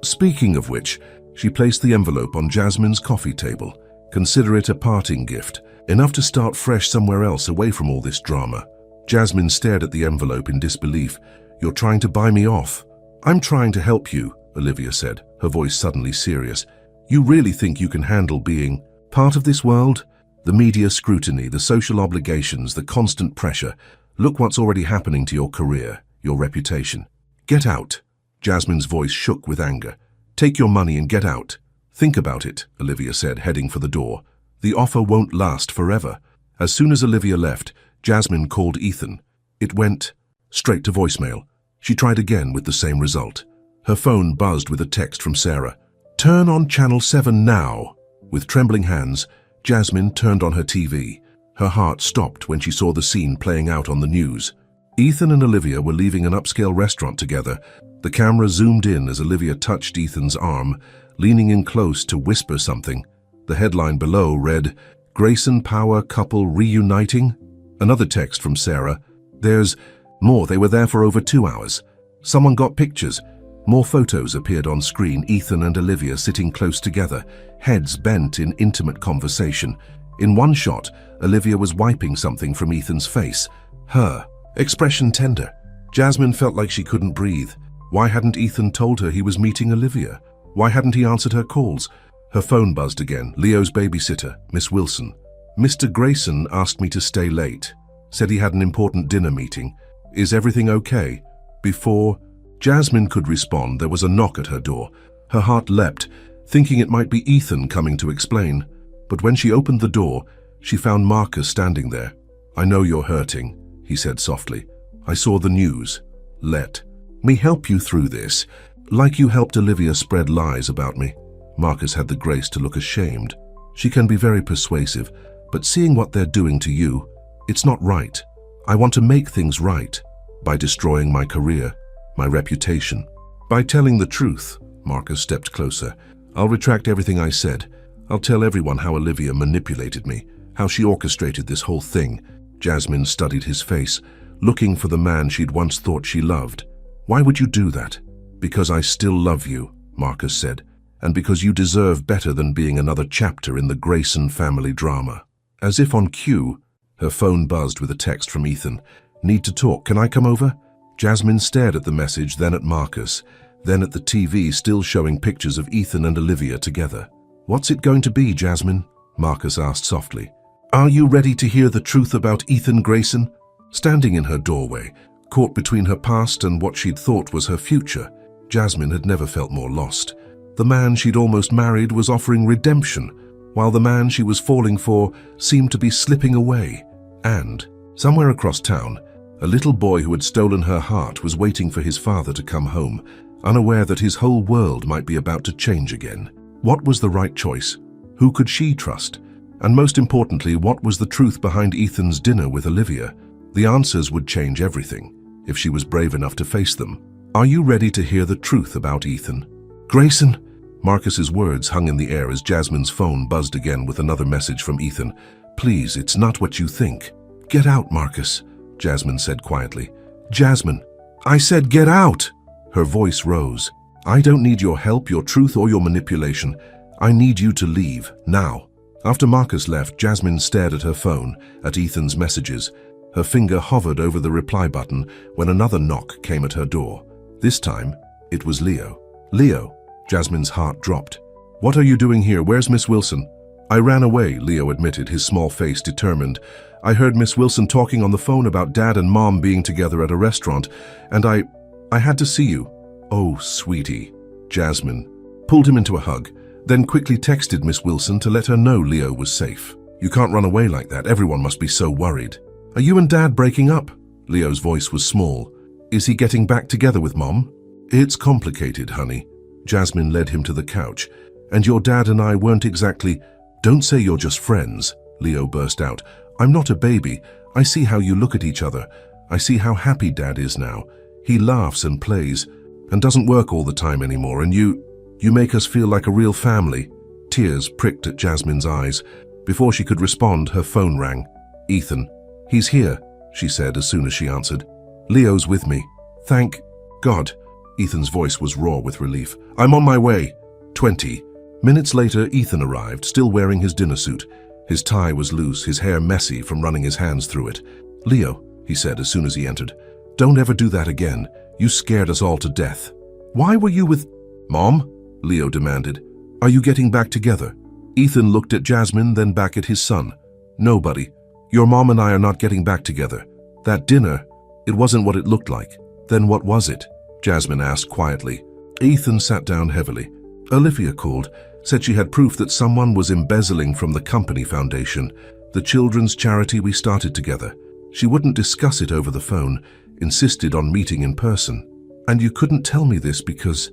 Speaking of which," she placed the envelope on Jasmine's coffee table. "Consider it a parting gift, enough to start fresh somewhere else away from all this drama." Jasmine stared at the envelope in disbelief. "You're trying to buy me off?" "I'm trying to help you," Olivia said, her voice suddenly serious. "You really think you can handle being part of this world? The media scrutiny, the social obligations, the constant pressure. Look what's already happening to your career, your reputation. Get out." Jasmine's voice shook with anger. "Take your money and get out." "Think about it," Olivia said, heading for the door. "The offer won't last forever." As soon as Olivia left, Jasmine called Ethan. It went straight to voicemail. She tried again with the same result. Her phone buzzed with a text from Sarah. "Turn on Channel 7 now." With trembling hands, Jasmine turned on her TV. Her heart stopped when she saw the scene playing out on the news. Ethan and Olivia were leaving an upscale restaurant together. The camera zoomed in as Olivia touched Ethan's arm, leaning in close to whisper something. The headline below read, "Grayson Power Couple Reuniting?" Another text from Sarah. "There's more. They were there for over 2 hours." Someone got pictures. More photos appeared on screen, Ethan and Olivia sitting close together, heads bent in intimate conversation. In one shot, Olivia was wiping something from Ethan's face. Her expression tender. Jasmine felt like she couldn't breathe. Why hadn't Ethan told her he was meeting Olivia? Why hadn't he answered her calls? Her phone buzzed again. Leo's babysitter, Miss Wilson. Mr. Grayson asked me to stay late. Said he had an important dinner meeting. Is everything okay? Before Jasmine could respond, there was a knock at her door. Her heart leapt, thinking it might be Ethan coming to explain. But when she opened the door, she found Marcus standing there. I know you're hurting, he said softly. I saw the news. Let me help you through this, like you helped Olivia spread lies about me. Marcus had the grace to look ashamed. She can be very persuasive, but seeing what they're doing to you, it's not right. I want to make things right by destroying my career, my reputation. By telling the truth. Marcus stepped closer. I'll retract everything I said. I'll tell everyone how Olivia manipulated me, how she orchestrated this whole thing. Jasmine studied his face, looking for the man she'd once thought she loved. Why would you do that? Because I still love you, Marcus said, and because you deserve better than being another chapter in the Grayson family drama. As if on cue, her phone buzzed with a text from Ethan. Need to talk, can I come over? Jasmine stared at the message, then at Marcus, then at the TV still showing pictures of Ethan and Olivia together. What's it going to be, Jasmine? Marcus asked softly. Are you ready to hear the truth about Ethan Grayson? Standing in her doorway, caught between her past and what she'd thought was her future, Jasmine had never felt more lost. The man she'd almost married was offering redemption, while the man she was falling for seemed to be slipping away. And, somewhere across town, a little boy who had stolen her heart was waiting for his father to come home, unaware that his whole world might be about to change again. What was the right choice? Who could she trust? And most importantly, what was the truth behind Ethan's dinner with Olivia? The answers would change everything, if she was brave enough to face them. Are you ready to hear the truth about Ethan? Grayson? Marcus's words hung in the air as Jasmine's phone buzzed again with another message from Ethan. Please, it's not what you think. Get out, Marcus, Jasmine said quietly. Jasmine, I said get out! Her voice rose. I don't need your help, your truth, or your manipulation. I need you to leave, now. After Marcus left, Jasmine stared at her phone, at Ethan's messages. Her finger hovered over the reply button when another knock came at her door. This time, it was Leo. Leo, Jasmine's heart dropped. What are you doing here? Where's Miss Wilson? I ran away, Leo admitted, his small face determined. I heard Miss Wilson talking on the phone about Dad and Mom being together at a restaurant, and I had to see you. Oh, sweetie. Jasmine pulled him into a hug, then quickly texted Miss Wilson to let her know Leo was safe. You can't run away like that. Everyone must be so worried. Are you and Dad breaking up? Leo's voice was small. Is he getting back together with Mom? It's complicated, honey. Jasmine led him to the couch. And your dad and I weren't exactly... Don't say you're just friends, Leo burst out. I'm not a baby. I see how you look at each other. I see how happy Dad is now. He laughs and plays and doesn't work all the time anymore, and you make us feel like a real family. Tears pricked at Jasmine's eyes. Before she could respond, her phone rang. Ethan. He's here, she said as soon as she answered. Leo's with me. Thank God. Ethan's voice was raw with relief. I'm on my way. 20 minutes later, Ethan arrived, still wearing his dinner suit. His tie was loose, his hair messy from running his hands through it. Leo, he said as soon as he entered, don't ever do that again. You scared us all to death. Why were you with... Mom? Leo demanded. Are you getting back together? Ethan looked at Jasmine, then back at his son. Nobody. Your mom and I are not getting back together. That dinner, it wasn't what it looked like. Then what was it? Jasmine asked quietly. Ethan sat down heavily. Olivia called, said she had proof that someone was embezzling from the company foundation, the children's charity we started together. She wouldn't discuss it over the phone, insisted on meeting in person. And you couldn't tell me this because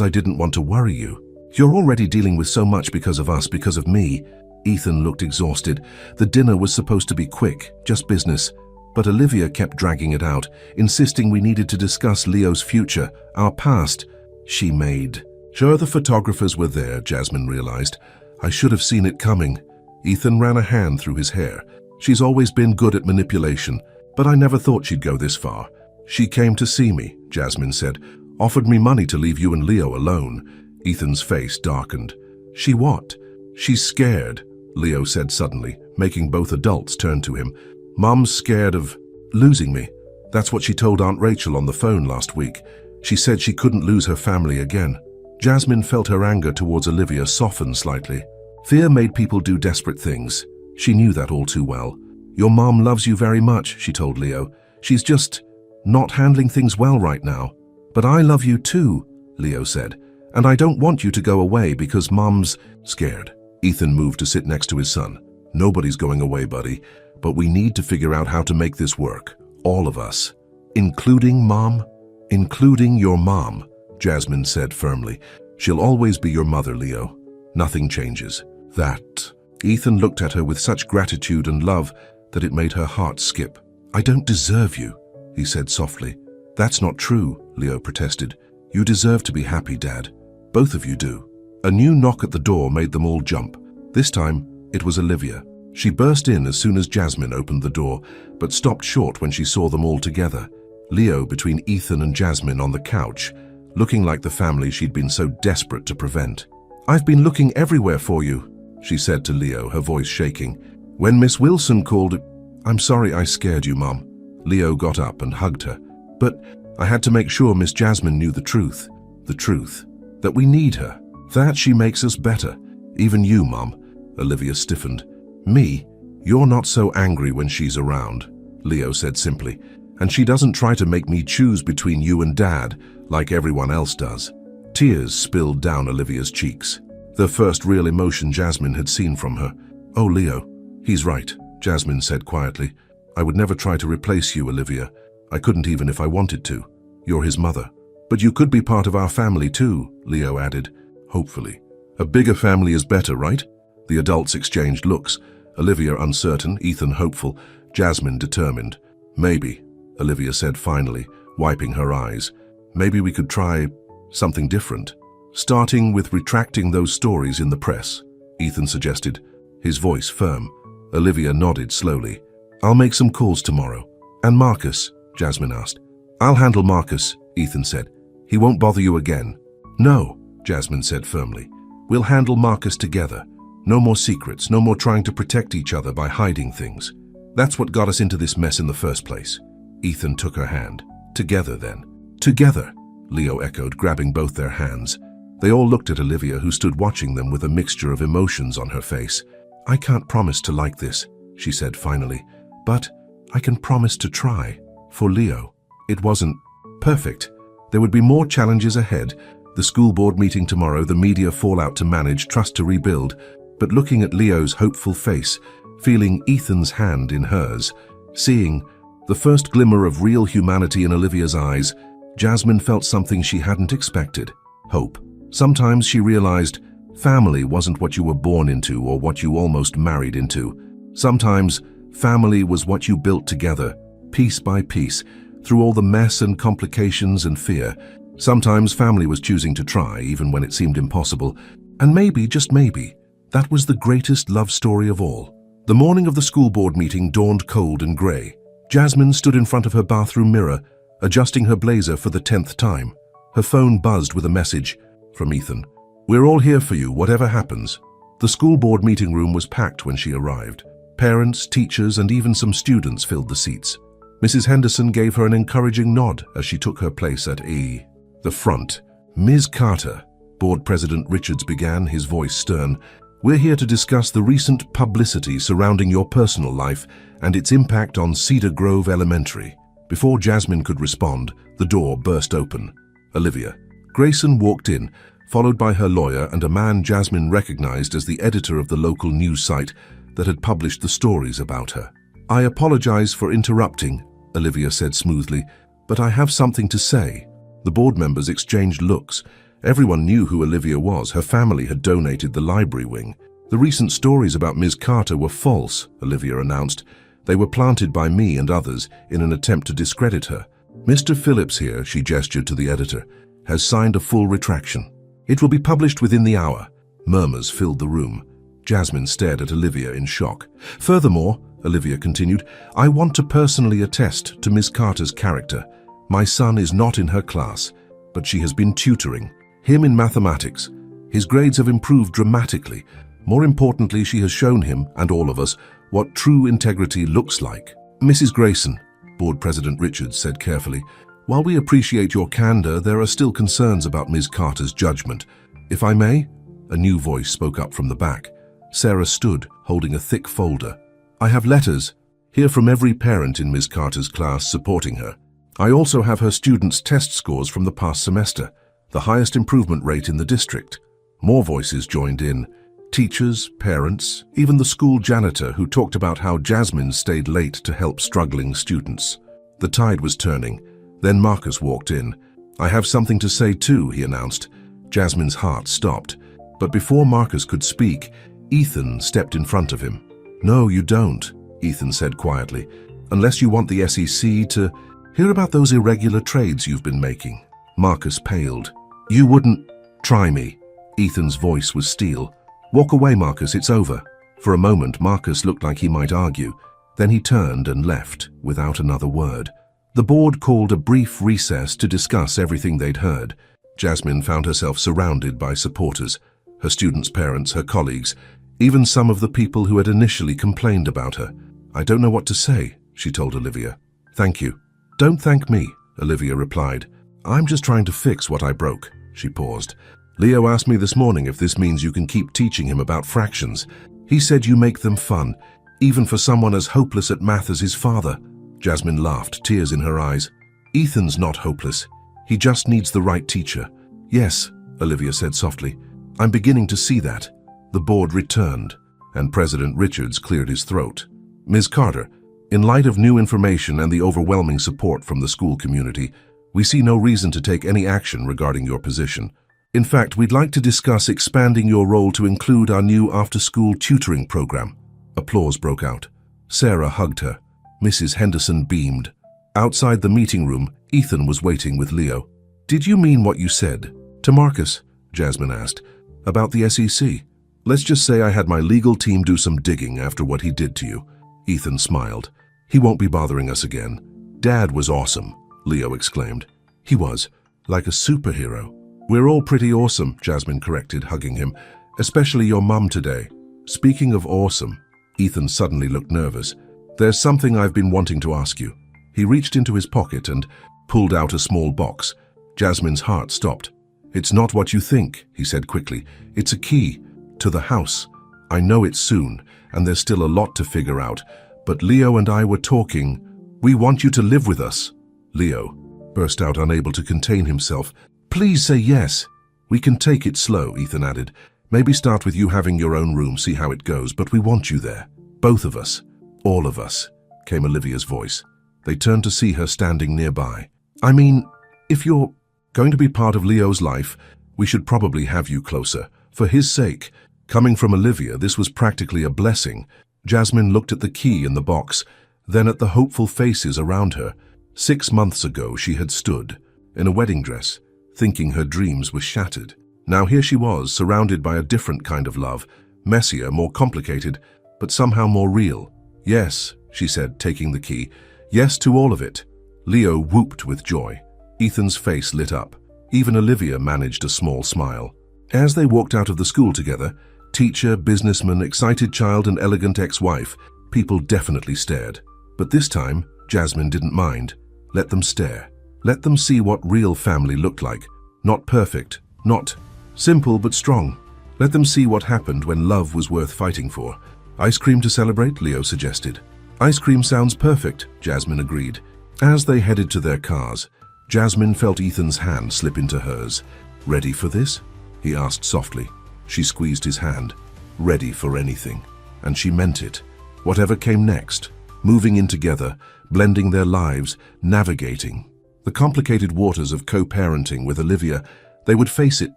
I didn't want to worry you. You're already dealing with so much because of us, because of me. Ethan looked exhausted. The dinner was supposed to be quick, just business. But Olivia kept dragging it out, insisting we needed to discuss Leo's future, our past. She made. Sure, the photographers were there, Jasmine realized. I should have seen it coming. Ethan ran a hand through his hair. She's always been good at manipulation, but I never thought she'd go this far. She came to see me, Jasmine said. Offered me money to leave you and Leo alone. Ethan's face darkened. She what? She's scared, Leo said suddenly, making both adults turn to him. Mum's scared of losing me. That's what she told Aunt Rachel on the phone last week. She said she couldn't lose her family again. Jasmine felt her anger towards Olivia soften slightly. Fear made people do desperate things. She knew that all too well. Your mom loves you very much, she told Leo. She's just not handling things well right now. But I love you too, Leo said. And I don't want you to go away because Mom's scared. Ethan moved to sit next to his son. Nobody's going away, buddy, but we need to figure out how to make this work. All of us. Including Mom? Including your mom, Jasmine said firmly. She'll always be your mother, Leo. Nothing changes. That. Ethan looked at her with such gratitude and love that it made her heart skip. I don't deserve you, he said softly. That's not true, Leo protested. You deserve to be happy, Dad. Both of you do. A new knock at the door made them all jump. This time, it was Olivia. She burst in as soon as Jasmine opened the door, but stopped short when she saw them all together. Leo between Ethan and Jasmine on the couch, looking like the family she'd been so desperate to prevent. I've been looking everywhere for you, she said to Leo, her voice shaking. When Miss Wilson called, I'm sorry I scared you, Mom. Leo got up and hugged her. But I had to make sure Miss Jasmine knew the truth, that we need her, that she makes us better. Even you, Mom. Olivia stiffened. Me? You're not so angry when she's around, Leo said simply. And she doesn't try to make me choose between you and Dad like everyone else does. Tears spilled down Olivia's cheeks, the first real emotion Jasmine had seen from her. Oh, Leo, he's right, Jasmine said quietly. I would never try to replace you, Olivia. I couldn't even if I wanted to. You're his mother. But you could be part of our family too, Leo added. Hopefully. A bigger family is better, right? The adults exchanged looks. Olivia uncertain, Ethan hopeful, Jasmine determined. Maybe, Olivia said finally, wiping her eyes. Maybe we could try something different. Starting with retracting those stories in the press, Ethan suggested, his voice firm. Olivia nodded slowly. I'll make some calls tomorrow. And Marcus? Jasmine asked. I'll handle Marcus, Ethan said. He won't bother you again. No, Jasmine said firmly. We'll handle Marcus together. No more secrets, no more trying to protect each other by hiding things. That's what got us into this mess in the first place. Ethan took her hand. Together, then. Together, Leo echoed, grabbing both their hands. They all looked at Olivia, who stood watching them with a mixture of emotions on her face. I can't promise to like this, she said finally, but I can promise to try. For Leo, it wasn't perfect. There would be more challenges ahead. The school board meeting tomorrow, the media fallout to manage, trust to rebuild. But looking at Leo's hopeful face, feeling Ethan's hand in hers, seeing the first glimmer of real humanity in Olivia's eyes, Jasmine felt something she hadn't expected. Hope. Sometimes she realized family wasn't what you were born into or what you almost married into. Sometimes family was what you built together, piece by piece, through all the mess and complications and fear. Sometimes family was choosing to try, even when it seemed impossible. And maybe, just maybe, that was the greatest love story of all. The morning of the school board meeting dawned cold and grey. Jasmine stood in front of her bathroom mirror, adjusting her blazer for the 10th time. Her phone buzzed with a message from Ethan. We're all here for you, whatever happens. The school board meeting room was packed when she arrived. Parents, teachers, and even some students filled the seats. Mrs. Henderson gave her an encouraging nod as she took her place at the front. Ms. Carter, Board President Richards began, his voice stern. We're here to discuss the recent publicity surrounding your personal life and its impact on Cedar Grove Elementary. Before Jasmine could respond, the door burst open. Olivia. Grayson walked in, followed by her lawyer and a man Jasmine recognized as the editor of the local news site that had published the stories about her. I apologize for interrupting, Olivia said smoothly, but I have something to say. The board members exchanged looks. Everyone knew who Olivia was. Her family had donated the library wing. The recent stories about Ms. Carter were false, Olivia announced. They were planted by me and others in an attempt to discredit her. Mr. Phillips here, she gestured to the editor, has signed a full retraction. It will be published within the hour. Murmurs filled the room. Jasmine stared at Olivia in shock. Furthermore, Olivia continued, I want to personally attest to Ms. Carter's character. My son is not in her class, but she has been tutoring him in mathematics. His grades have improved dramatically. More importantly, she has shown him, and all of us, what true integrity looks like. Mrs. Grayson, Board President Richards said carefully, while we appreciate your candor, there are still concerns about Ms. Carter's judgment. If I may? A new voice spoke up from the back. Sarah stood, holding a thick folder. I have letters here from every parent in Ms. Carter's class supporting her. I also have her students' test scores from the past semester, the highest improvement rate in the district. More voices joined in. Teachers, parents, even the school janitor who talked about how Jasmine stayed late to help struggling students. The tide was turning. Then Marcus walked in. I have something to say too, he announced. Jasmine's heart stopped. But before Marcus could speak, Ethan stepped in front of him. No, you don't, Ethan said quietly, unless you want the SEC to hear about those irregular trades you've been making. Marcus paled. You wouldn't try me. Ethan's voice was steel. Walk away, Marcus, it's over. For a moment, Marcus looked like he might argue. Then he turned and left without another word. The board called a brief recess to discuss everything they'd heard. Jasmine found herself surrounded by supporters, her students' parents, her colleagues, even some of the people who had initially complained about her. I don't know what to say, she told Olivia. Thank you. Don't thank me, Olivia replied. I'm just trying to fix what I broke. She paused. Leo asked me this morning if this means you can keep teaching him about fractions. He said you make them fun, even for someone as hopeless at math as his father. Jasmine laughed, tears in her eyes. Ethan's not hopeless. He just needs the right teacher. Yes, Olivia said softly. I'm beginning to see that. The board returned, and President Richards cleared his throat. Ms. Carter, in light of new information and the overwhelming support from the school community, we see no reason to take any action regarding your position. In fact, we'd like to discuss expanding your role to include our new after-school tutoring program. Applause broke out. Sarah hugged her. Mrs. Henderson beamed. Outside the meeting room, Ethan was waiting with Leo. Did you mean what you said? To Marcus, Jasmine asked. About the SEC. Let's just say I had my legal team do some digging after what he did to you. Ethan smiled. He won't be bothering us again. Dad was awesome, Leo exclaimed. He was, like a superhero. We're all pretty awesome, Jasmine corrected, hugging him. Especially your mum today. Speaking of awesome, Ethan suddenly looked nervous. There's something I've been wanting to ask you. He reached into his pocket and pulled out a small box. Jasmine's heart stopped. It's not what you think, he said quickly. It's a key to the house. I know it's soon, and there's still a lot to figure out, but Leo and I were talking. We want you to live with us. Leo burst out, unable to contain himself. Please say yes. We can take it slow, Ethan added. Maybe start with you having your own room, see how it goes, but we want you there. Both of us. All of us, came Olivia's voice. They turned to see her standing nearby. I mean, if you're going to be part of Leo's life, we should probably have you closer. For his sake. Coming from Olivia, this was practically a blessing. Jasmine looked at the key in the box, then at the hopeful faces around her. 6 months ago, she had stood, in a wedding dress, thinking her dreams were shattered. Now here she was, surrounded by a different kind of love, messier, more complicated, but somehow more real. Yes, she said, taking the key. Yes to all of it. Leo whooped with joy. Ethan's face lit up. Even Olivia managed a small smile. As they walked out of the school together, teacher, businessman, excited child, and elegant ex-wife, people definitely stared. But this time, Jasmine didn't mind. Let them stare. Let them see what real family looked like. Not perfect, not simple but strong. Let them see what happened when love was worth fighting for. Ice cream to celebrate, Leo suggested. Ice cream sounds perfect, Jasmine agreed. As they headed to their cars, Jasmine felt Ethan's hand slip into hers. Ready for this? He asked softly. She squeezed his hand. Ready for anything. And she meant it. Whatever came next. Moving in together, blending their lives, navigating. The complicated waters of co-parenting with Olivia, they would face it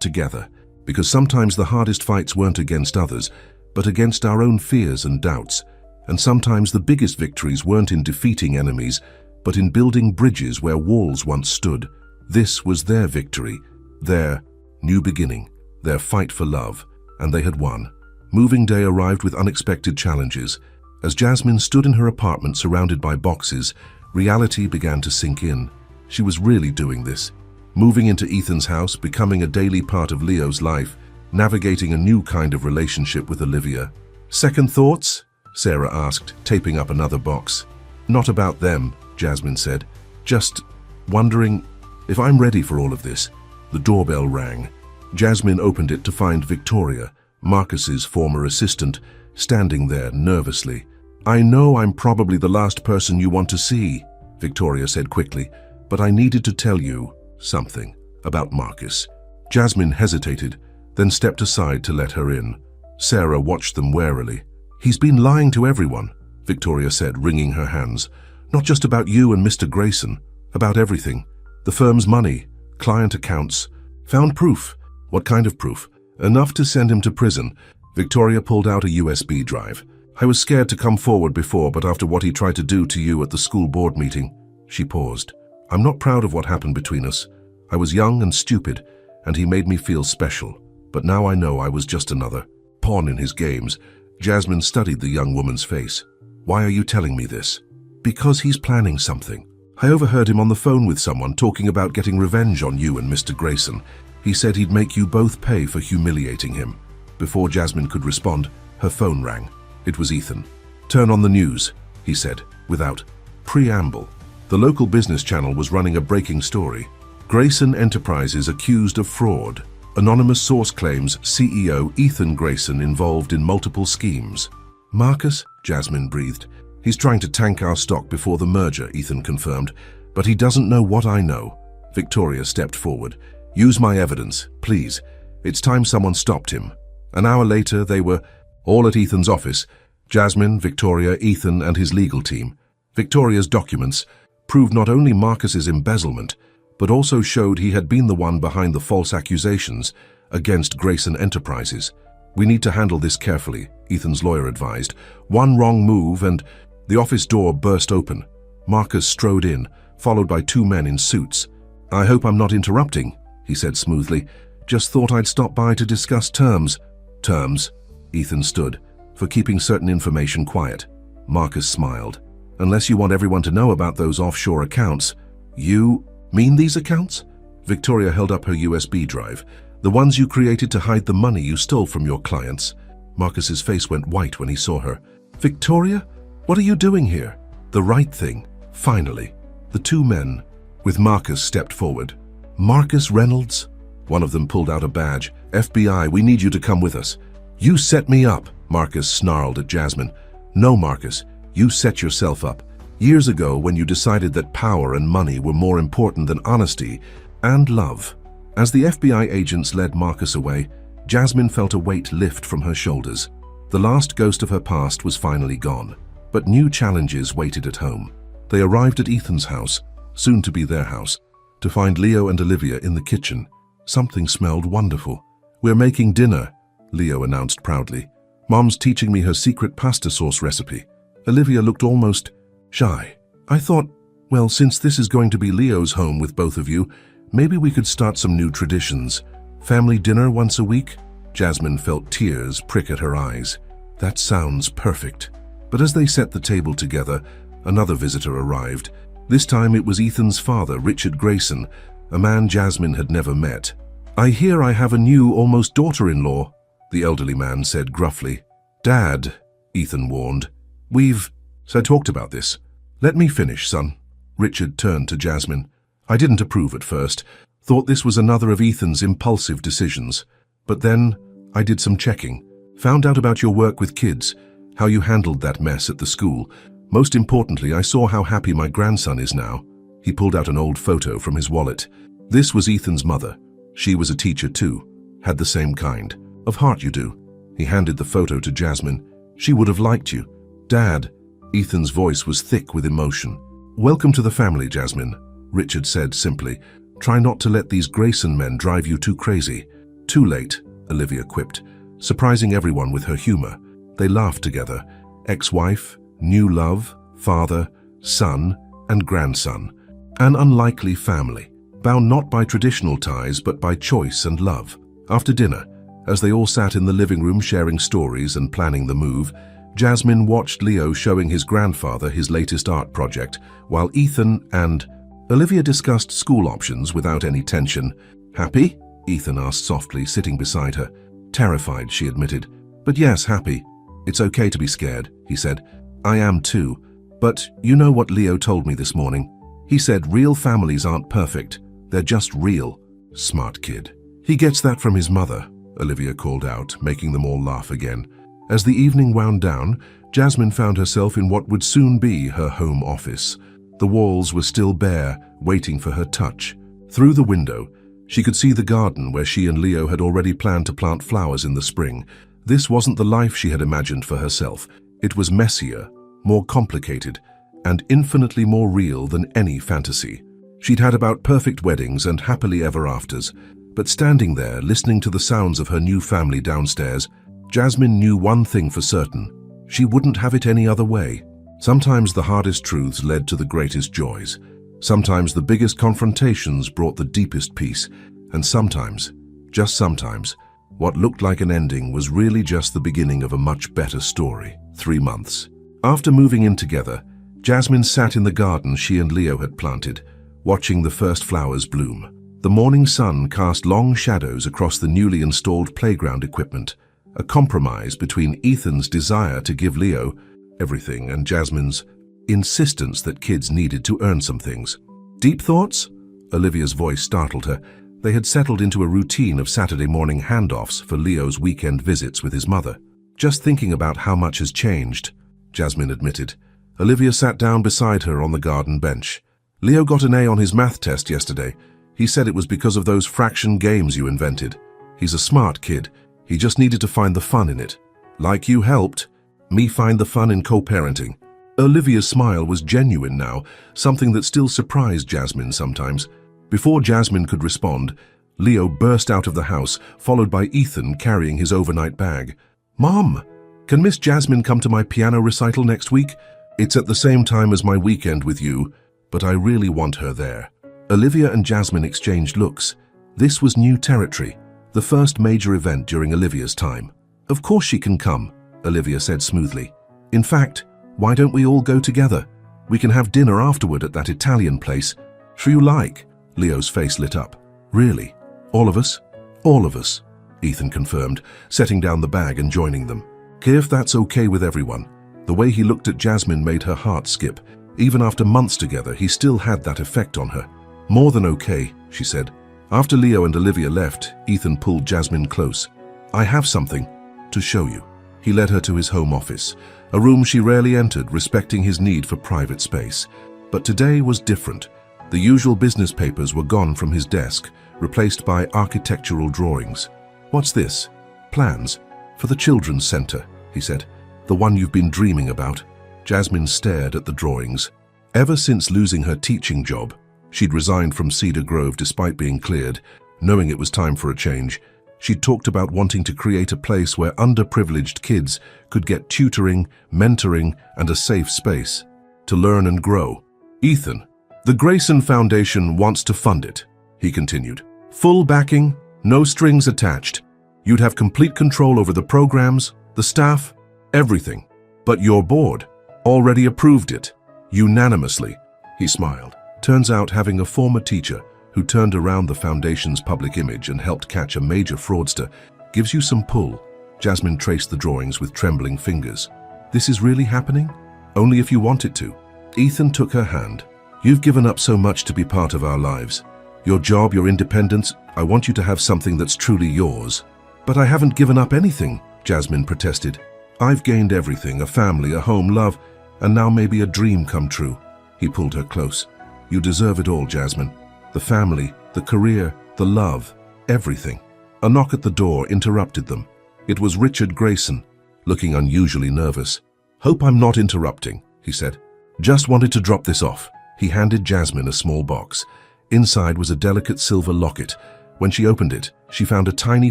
together. Because sometimes the hardest fights weren't against others, but against our own fears and doubts. And sometimes the biggest victories weren't in defeating enemies, but in building bridges where walls once stood. This was their victory, their new beginning, their fight for love, and they had won. Moving day arrived with unexpected challenges. As Jasmine stood in her apartment surrounded by boxes, reality began to sink in. She was really doing this. Moving into Ethan's house, becoming a daily part of Leo's life, navigating a new kind of relationship with Olivia. Second thoughts? Sarah asked, taping up another box. Not about them, Jasmine said. Just wondering if I'm ready for all of this. The doorbell rang. Jasmine opened it to find Victoria, Marcus's former assistant, standing there nervously. I know I'm probably the last person you want to see, Victoria said quickly, but I needed to tell you something about Marcus. Jasmine hesitated, then stepped aside to let her in. Sarah watched them warily. He's been lying to everyone, Victoria said, wringing her hands. Not just about you and Mr. Grayson, about everything. The firm's money, client accounts. Found proof. What kind of proof? Enough to send him to prison. Victoria pulled out a USB drive. I was scared to come forward before, but after what he tried to do to you at the school board meeting. She paused. I'm not proud of what happened between us. I was young and stupid, and he made me feel special. But now I know I was just another pawn in his games. Jasmine studied the young woman's face. Why are you telling me this? Because he's planning something. I overheard him on the phone with someone talking about getting revenge on you and Mr. Grayson. He said he'd make you both pay for humiliating him. Before Jasmine could respond, her phone rang. It was Ethan. Turn on the news, he said, without preamble. The local business channel was running a breaking story. Grayson Enterprises accused of fraud. Anonymous source claims CEO Ethan Grayson involved in multiple schemes. Marcus? Jasmine breathed. He's trying to tank our stock before the merger, Ethan confirmed. But he doesn't know what I know. Victoria stepped forward. Use my evidence, please. It's time someone stopped him. An hour later, they were all at Ethan's office. Jasmine, Victoria, Ethan, and his legal team. Victoria's documents proved not only Marcus's embezzlement, but also showed he had been the one behind the false accusations against Grayson Enterprises. We need to handle this carefully, Ethan's lawyer advised. One wrong move and the office door burst open. Marcus strode in, followed by two men in suits. I hope I'm not interrupting, he said smoothly. Just thought I'd stop by to discuss terms. Terms? Ethan stood, for keeping certain information quiet. Marcus smiled. Unless you want everyone to know about those offshore accounts. You mean these accounts? Victoria held up her USB drive. The ones you created to hide the money you stole from your clients. Marcus's face went white when he saw her. Victoria? What are you doing here? The right thing. Finally. The two men, with Marcus, stepped forward. Marcus Reynolds? One of them pulled out a badge. FBI, we need you to come with us. You set me up, Marcus snarled at Jasmine. No, Marcus, you set yourself up. Years ago, when you decided that power and money were more important than honesty and love. As the FBI agents led Marcus away, Jasmine felt a weight lift from her shoulders. The last ghost of her past was finally gone, but new challenges waited at home. They arrived at Ethan's house, soon to be their house, to find Leo and Olivia in the kitchen. Something smelled wonderful. We're making dinner, Leo announced proudly. Mom's teaching me her secret pasta sauce recipe. Olivia looked almost shy. I thought, well, since this is going to be Leo's home with both of you, maybe we could start some new traditions. Family dinner once a week? Jasmine felt tears prick at her eyes. That sounds perfect. But as they set the table together, another visitor arrived. This time it was Ethan's father, Richard Grayson, a man Jasmine had never met. I hear I have a new, almost daughter-in-law, the elderly man said gruffly. Dad, Ethan warned. We've talked about this. Let me finish, son. Richard turned to Jasmine. I didn't approve at first. Thought this was another of Ethan's impulsive decisions. But then I did some checking. Found out about your work with kids, how you handled that mess at the school. Most importantly, I saw how happy my grandson is now. He pulled out an old photo from his wallet. This was Ethan's mother. She was a teacher too. Had the same kind. Of heart you do. He handed the photo to Jasmine. She would have liked you. Dad. Ethan's voice was thick with emotion. Welcome to the family, Jasmine, Richard said simply. Try not to let these Grayson men drive you too crazy. Too late, Olivia quipped, surprising everyone with her humor. They laughed together. Ex-wife, new love, father, son, and grandson. An unlikely family, bound not by traditional ties but by choice and love. After dinner, as they all sat in the living room sharing stories and planning the move, Jasmine watched Leo showing his grandfather his latest art project, while Ethan and Olivia discussed school options without any tension. Happy? Ethan asked softly, sitting beside her. Terrified, she admitted. But yes, happy. It's okay to be scared, he said. I am too. But you know what Leo told me this morning? He said real families aren't perfect. They're just real. Smart kid. He gets that from his mother, Olivia called out, making them all laugh again. As the evening wound down, Jasmine found herself in what would soon be her home office. The walls were still bare, waiting for her touch. Through the window, she could see the garden where she and Leo had already planned to plant flowers in the spring. This wasn't the life she had imagined for herself. It was messier, more complicated, and infinitely more real than any fantasy. She'd had about perfect weddings and happily ever afters, but standing there, listening to the sounds of her new family downstairs, Jasmine knew one thing for certain. She wouldn't have it any other way. Sometimes the hardest truths led to the greatest joys. Sometimes the biggest confrontations brought the deepest peace. And sometimes, just sometimes, what looked like an ending was really just the beginning of a much better story. 3 months. After moving in together, Jasmine sat in the garden she and Leo had planted, watching the first flowers bloom. The morning sun cast long shadows across the newly installed playground equipment, a compromise between Ethan's desire to give Leo everything and Jasmine's insistence that kids needed to earn some things. Deep thoughts? Olivia's voice startled her. They had settled into a routine of Saturday morning handoffs for Leo's weekend visits with his mother. Just thinking about how much has changed, Jasmine admitted. Olivia sat down beside her on the garden bench. Leo got an A on his math test yesterday. He said it was because of those fraction games you invented. He's a smart kid. He just needed to find the fun in it. Like you helped me find the fun in co-parenting. Olivia's smile was genuine now, something that still surprised Jasmine sometimes. Before Jasmine could respond, Leo burst out of the house, followed by Ethan carrying his overnight bag. Mom, can Miss Jasmine come to my piano recital next week? It's at the same time as my weekend with you, but I really want her there. Olivia and Jasmine exchanged looks. This was new territory, the first major event during Olivia's time. Of course she can come, Olivia said smoothly. In fact, why don't we all go together? We can have dinner afterward at that Italian place. Sure you like? Leo's face lit up. Really? All of us? All of us, Ethan confirmed, setting down the bag and joining them. If that's okay with everyone. The way he looked at Jasmine made her heart skip. Even after months together, he still had that effect on her. More than okay, she said. After Leo and Olivia left, Ethan pulled Jasmine close. I have something to show you. He led her to his home office, a room she rarely entered, respecting his need for private space. But today was different. The usual business papers were gone from his desk, replaced by architectural drawings. What's this? Plans for the children's center, he said. The one you've been dreaming about. Jasmine stared at the drawings. Ever since losing her teaching job, she'd resigned from Cedar Grove despite being cleared, knowing it was time for a change. She'd talked about wanting to create a place where underprivileged kids could get tutoring, mentoring, and a safe space to learn and grow. Ethan, the Grayson Foundation wants to fund it, he continued. Full backing, no strings attached. You'd have complete control over the programs, the staff, everything. But your board already approved it, unanimously, he smiled. Turns out having a former teacher who turned around the foundation's public image and helped catch a major fraudster gives you some pull. Jasmine traced the drawings with trembling fingers. This is really happening? Only if you want it to. Ethan took her hand. You've given up so much to be part of our lives. Your job, your independence, I want you to have something that's truly yours. But I haven't given up anything, Jasmine protested. I've gained everything, a family, a home, love, and now maybe a dream come true. He pulled her close. You deserve it all, Jasmine. The family, the career, the love, everything. A knock at the door interrupted them. It was Richard Grayson, looking unusually nervous. Hope I'm not interrupting, he said. Just wanted to drop this off. He handed Jasmine a small box. Inside was a delicate silver locket. When she opened it, she found a tiny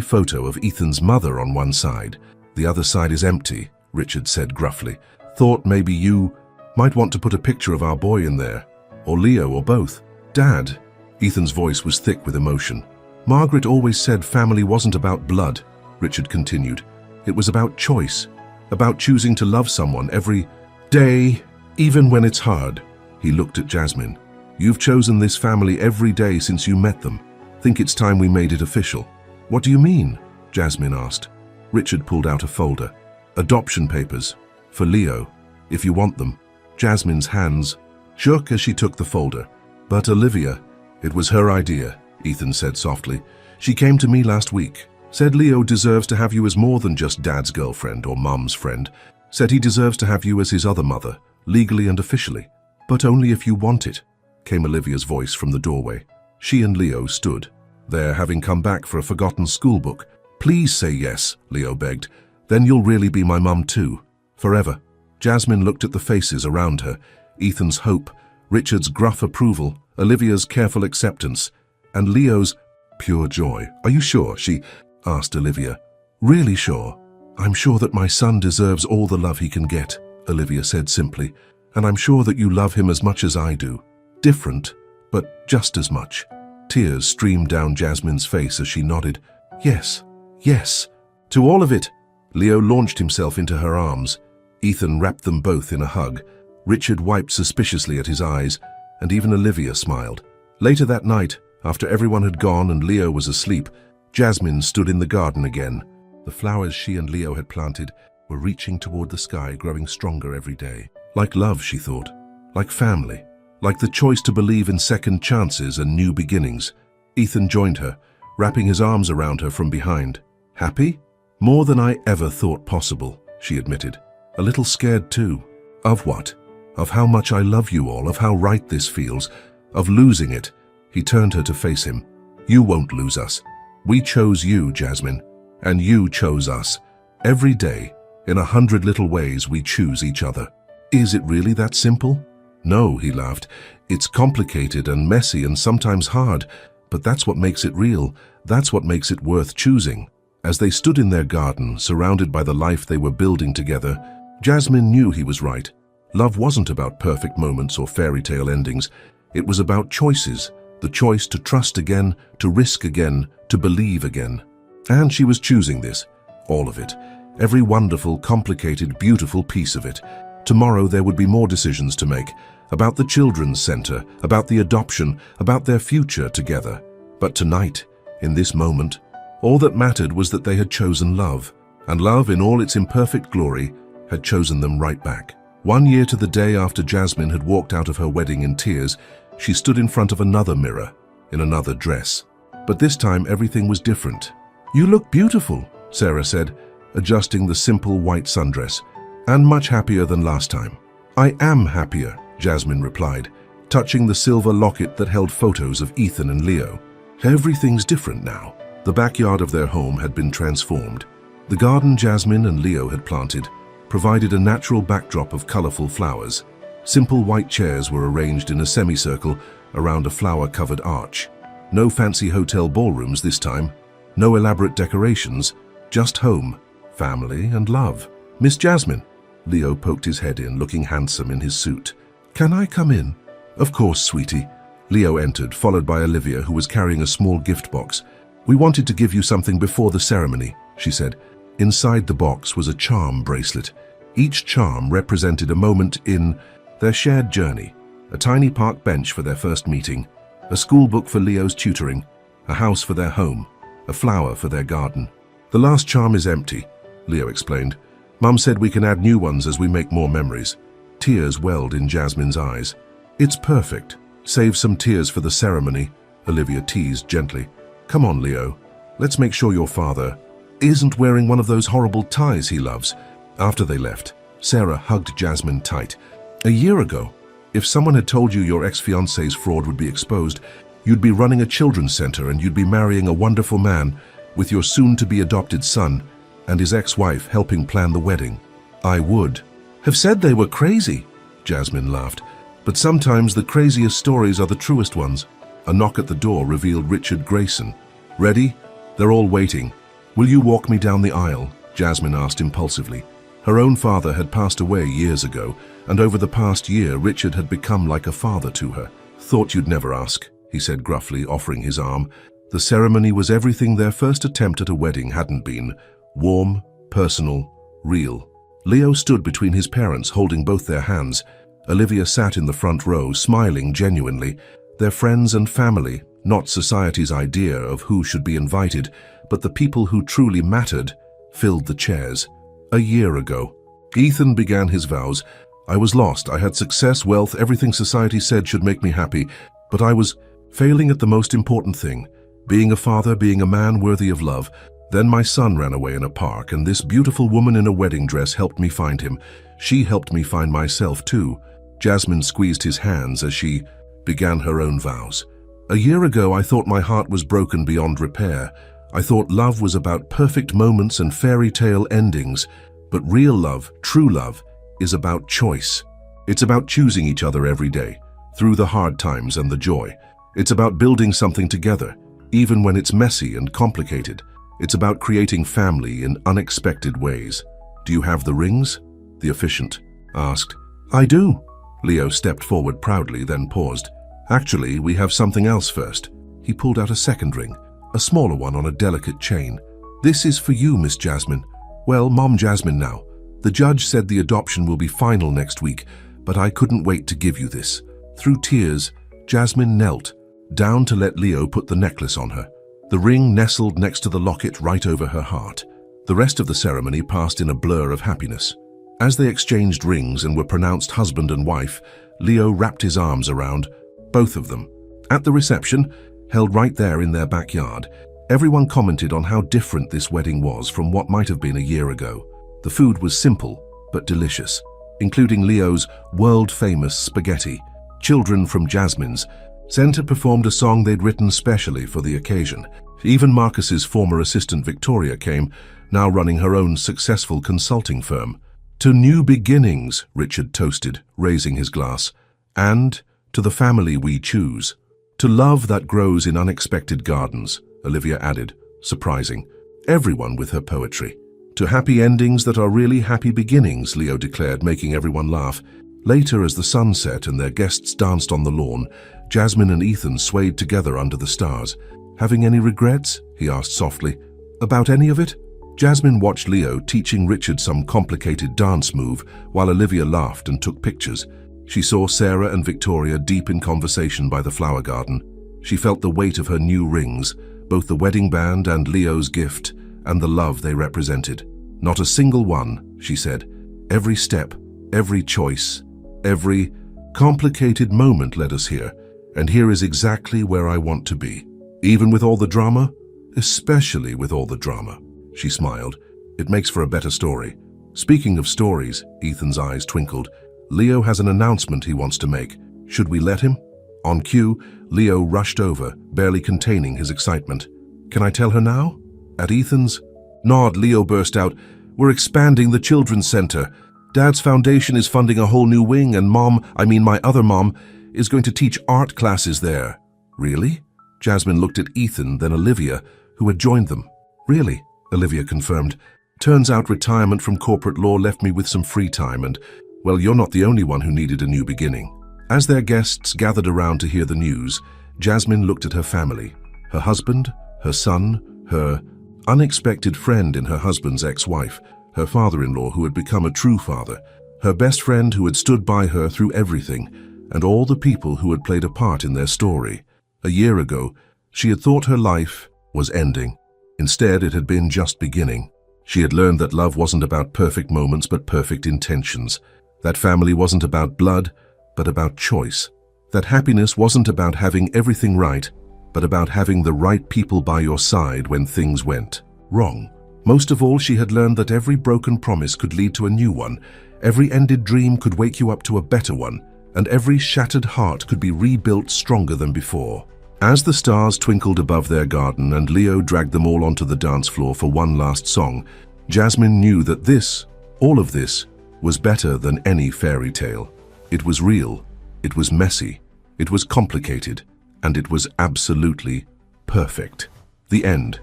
photo of Ethan's mother on one side. The other side is empty, Richard said gruffly. Thought maybe you might want to put a picture of our boy in there. Or Leo, or both. Dad. Ethan's voice was thick with emotion. Margaret always said family wasn't about blood, Richard continued. It was about choice, about choosing to love someone every day, even when it's hard. He looked at Jasmine. You've chosen this family every day since you met them. Think it's time we made it official." "What do you mean?" Jasmine asked. Richard pulled out a folder. "Adoption papers. For Leo, if you want them." Jasmine's hands shook as she took the folder. "But Olivia, it was her idea," Ethan said softly. "She came to me last week. Said Leo deserves to have you as more than just Dad's girlfriend or Mum's friend. Said he deserves to have you as his other mother, legally and officially. But only if you want it," came Olivia's voice from the doorway. She and Leo stood there, having come back for a forgotten schoolbook. "Please say yes," Leo begged. "Then you'll really be my mum too. Forever." Jasmine looked at the faces around her. Ethan's hope, Richard's gruff approval, Olivia's careful acceptance, and Leo's pure joy. "Are you sure?" she asked Olivia. "Really sure. I'm sure that my son deserves all the love he can get," Olivia said simply. "And I'm sure that you love him as much as I do. Different, but just as much." Tears streamed down Jasmine's face as she nodded. "Yes, yes, to all of it." Leo launched himself into her arms. Ethan wrapped them both in a hug. Richard wiped suspiciously at his eyes, and even Olivia smiled. Later that night, after everyone had gone and Leo was asleep, Jasmine stood in the garden again. The flowers she and Leo had planted were reaching toward the sky, growing stronger every day. Like love, she thought. Like family. Like the choice to believe in second chances and new beginnings. Ethan joined her, wrapping his arms around her from behind. "Happy? More than I ever thought possible," she admitted. "A little scared too." "Of what?" "Of how much I love you all, of how right this feels, of losing it." He turned her to face him. "You won't lose us. We chose you, Jasmine, and you chose us. Every day, in 100 little ways, we choose each other." "Is it really that simple?" "No," he laughed. "It's complicated and messy and sometimes hard, but that's what makes it real. That's what makes it worth choosing." As they stood in their garden, surrounded by the life they were building together, Jasmine knew he was right. Love wasn't about perfect moments or fairy tale endings. It was about choices. The choice to trust again, to risk again, to believe again. And she was choosing this. All of it. Every wonderful, complicated, beautiful piece of it. Tomorrow there would be more decisions to make. About the children's center, about the adoption, about their future together. But tonight, in this moment, all that mattered was that they had chosen love. And love, in all its imperfect glory, had chosen them right back. 1 year to the day after Jasmine had walked out of her wedding in tears, she stood in front of another mirror, in another dress. But this time everything was different. "You look beautiful," Sarah said, adjusting the simple white sundress, "and much happier than last time." "I am happier," Jasmine replied, touching the silver locket that held photos of Ethan and Leo. Everything's different now. The backyard of their home had been transformed. The garden Jasmine and Leo had planted provided a natural backdrop of colorful flowers. Simple white chairs were arranged in a semicircle around a flower-covered arch. No fancy hotel ballrooms this time. No elaborate decorations. Just home, family, and love. "Miss Jasmine." Leo poked his head in, looking handsome in his suit. "Can I come in?" "Of course, sweetie." Leo entered, followed by Olivia, who was carrying a small gift box. "We wanted to give you something before the ceremony," she said. Inside the box was a charm bracelet. Each charm represented a moment in their shared journey. A tiny park bench for their first meeting, a school book for Leo's tutoring, a house for their home, a flower for their garden. "The last charm is empty," Leo explained. "Mum said we can add new ones as we make more memories." Tears welled in Jasmine's eyes. "It's perfect. Save some tears for the ceremony," Olivia teased gently. "Come on, Leo. Let's make sure your father isn't wearing one of those horrible ties he loves." After they left, Sarah hugged Jasmine tight. "A year ago, if someone had told you your ex-fiancé's fraud would be exposed, you'd be running a children's center and you'd be marrying a wonderful man with your soon-to-be adopted son and his ex-wife helping plan the wedding, I would have said they were crazy," Jasmine laughed. "But sometimes the craziest stories are the truest ones." A knock at the door revealed Richard Grayson. "Ready? They're all waiting. Will you walk me down the aisle?" Jasmine asked impulsively. Her own father had passed away years ago, and over the past year Richard had become like a father to her. "Thought you'd never ask," he said gruffly, offering his arm. The ceremony was everything their first attempt at a wedding hadn't been. Warm, personal, real. Leo stood between his parents, holding both their hands. Olivia sat in the front row, smiling genuinely. Their friends and family, not society's idea of who should be invited, but the people who truly mattered, filled the chairs. A year ago, Ethan began his vows. I was lost. I had success, wealth, everything society said should make me happy, but I was failing at the most important thing, being a father, being a man worthy of love. Then my son ran away in a park, and this beautiful woman in a wedding dress helped me find him. She helped me find myself too. Jasmine squeezed his hands as she began her own vows. A year ago, I thought my heart was broken beyond repair. I thought love was about perfect moments and fairy tale endings. But real love, true love, is about choice. It's about choosing each other every day, through the hard times and the joy. It's about building something together, even when it's messy and complicated. It's about creating family in unexpected ways. Do you have the rings? The officiant asked. I do. Leo stepped forward proudly, then paused. Actually, we have something else first. He pulled out a second ring, a smaller one on a delicate chain. This is for you, Miss Jasmine. Well, Mom Jasmine now. The judge said the adoption will be final next week, but I couldn't wait to give you this. Through tears, Jasmine knelt down to let Leo put the necklace on her. The ring nestled next to the locket right over her heart. The rest of the ceremony passed in a blur of happiness. As they exchanged rings and were pronounced husband and wife, Leo wrapped his arms around both of them. At the reception, held right there in their backyard, everyone commented on how different this wedding was from what might have been a year ago. The food was simple but delicious, including Leo's world-famous spaghetti. Children from Jasmine's center performed a song they'd written specially for the occasion. Even Marcus's former assistant Victoria came, now running her own successful consulting firm. To new beginnings, Richard toasted, raising his glass. And to the family we choose. To love that grows in unexpected gardens, Olivia added, surprising. Everyone with her poetry. To happy endings that are really happy beginnings, Leo declared, making everyone laugh. Later, as the sun set and their guests danced on the lawn, Jasmine and Ethan swayed together under the stars. Having any regrets? He asked softly. About any of it? Jasmine watched Leo teaching Richard some complicated dance move while Olivia laughed and took pictures. She saw Sarah and Victoria deep in conversation by the flower garden. She felt the weight of her new rings, both the wedding band and Leo's gift, and the love they represented. Not a single one, she said. Every step, every choice, every complicated moment led us here, and here is exactly where I want to be. Even with all the drama? Especially with all the drama. She smiled. It makes for a better story. Speaking of stories, Ethan's eyes twinkled. Leo has an announcement he wants to make. Should we let him? On cue, Leo rushed over, barely containing his excitement. Can I tell her now? At Ethan's nod, Leo burst out. We're expanding the children's center. Dad's foundation is funding a whole new wing, and my other mom, is going to teach art classes there. Really? Jasmine looked at Ethan, then Olivia, who had joined them. Really? Olivia confirmed. Turns out retirement from corporate law left me with some free time, and, well, you're not the only one who needed a new beginning. As their guests gathered around to hear the news, Jasmine looked at her family. Her husband, her son, her unexpected friend in her husband's ex-wife, her father-in-law who had become a true father, her best friend who had stood by her through everything, and all the people who had played a part in their story. A year ago, she had thought her life was ending. Instead, it had been just beginning. She had learned that love wasn't about perfect moments but perfect intentions. That family wasn't about blood, but about choice. That happiness wasn't about having everything right, but about having the right people by your side when things went wrong. Most of all, she had learned that every broken promise could lead to a new one, every ended dream could wake you up to a better one, and every shattered heart could be rebuilt stronger than before. As the stars twinkled above their garden and Leo dragged them all onto the dance floor for one last song, Jasmine knew that all of this, was better than any fairy tale. It was real, it was messy, it was complicated, and it was absolutely perfect. The end.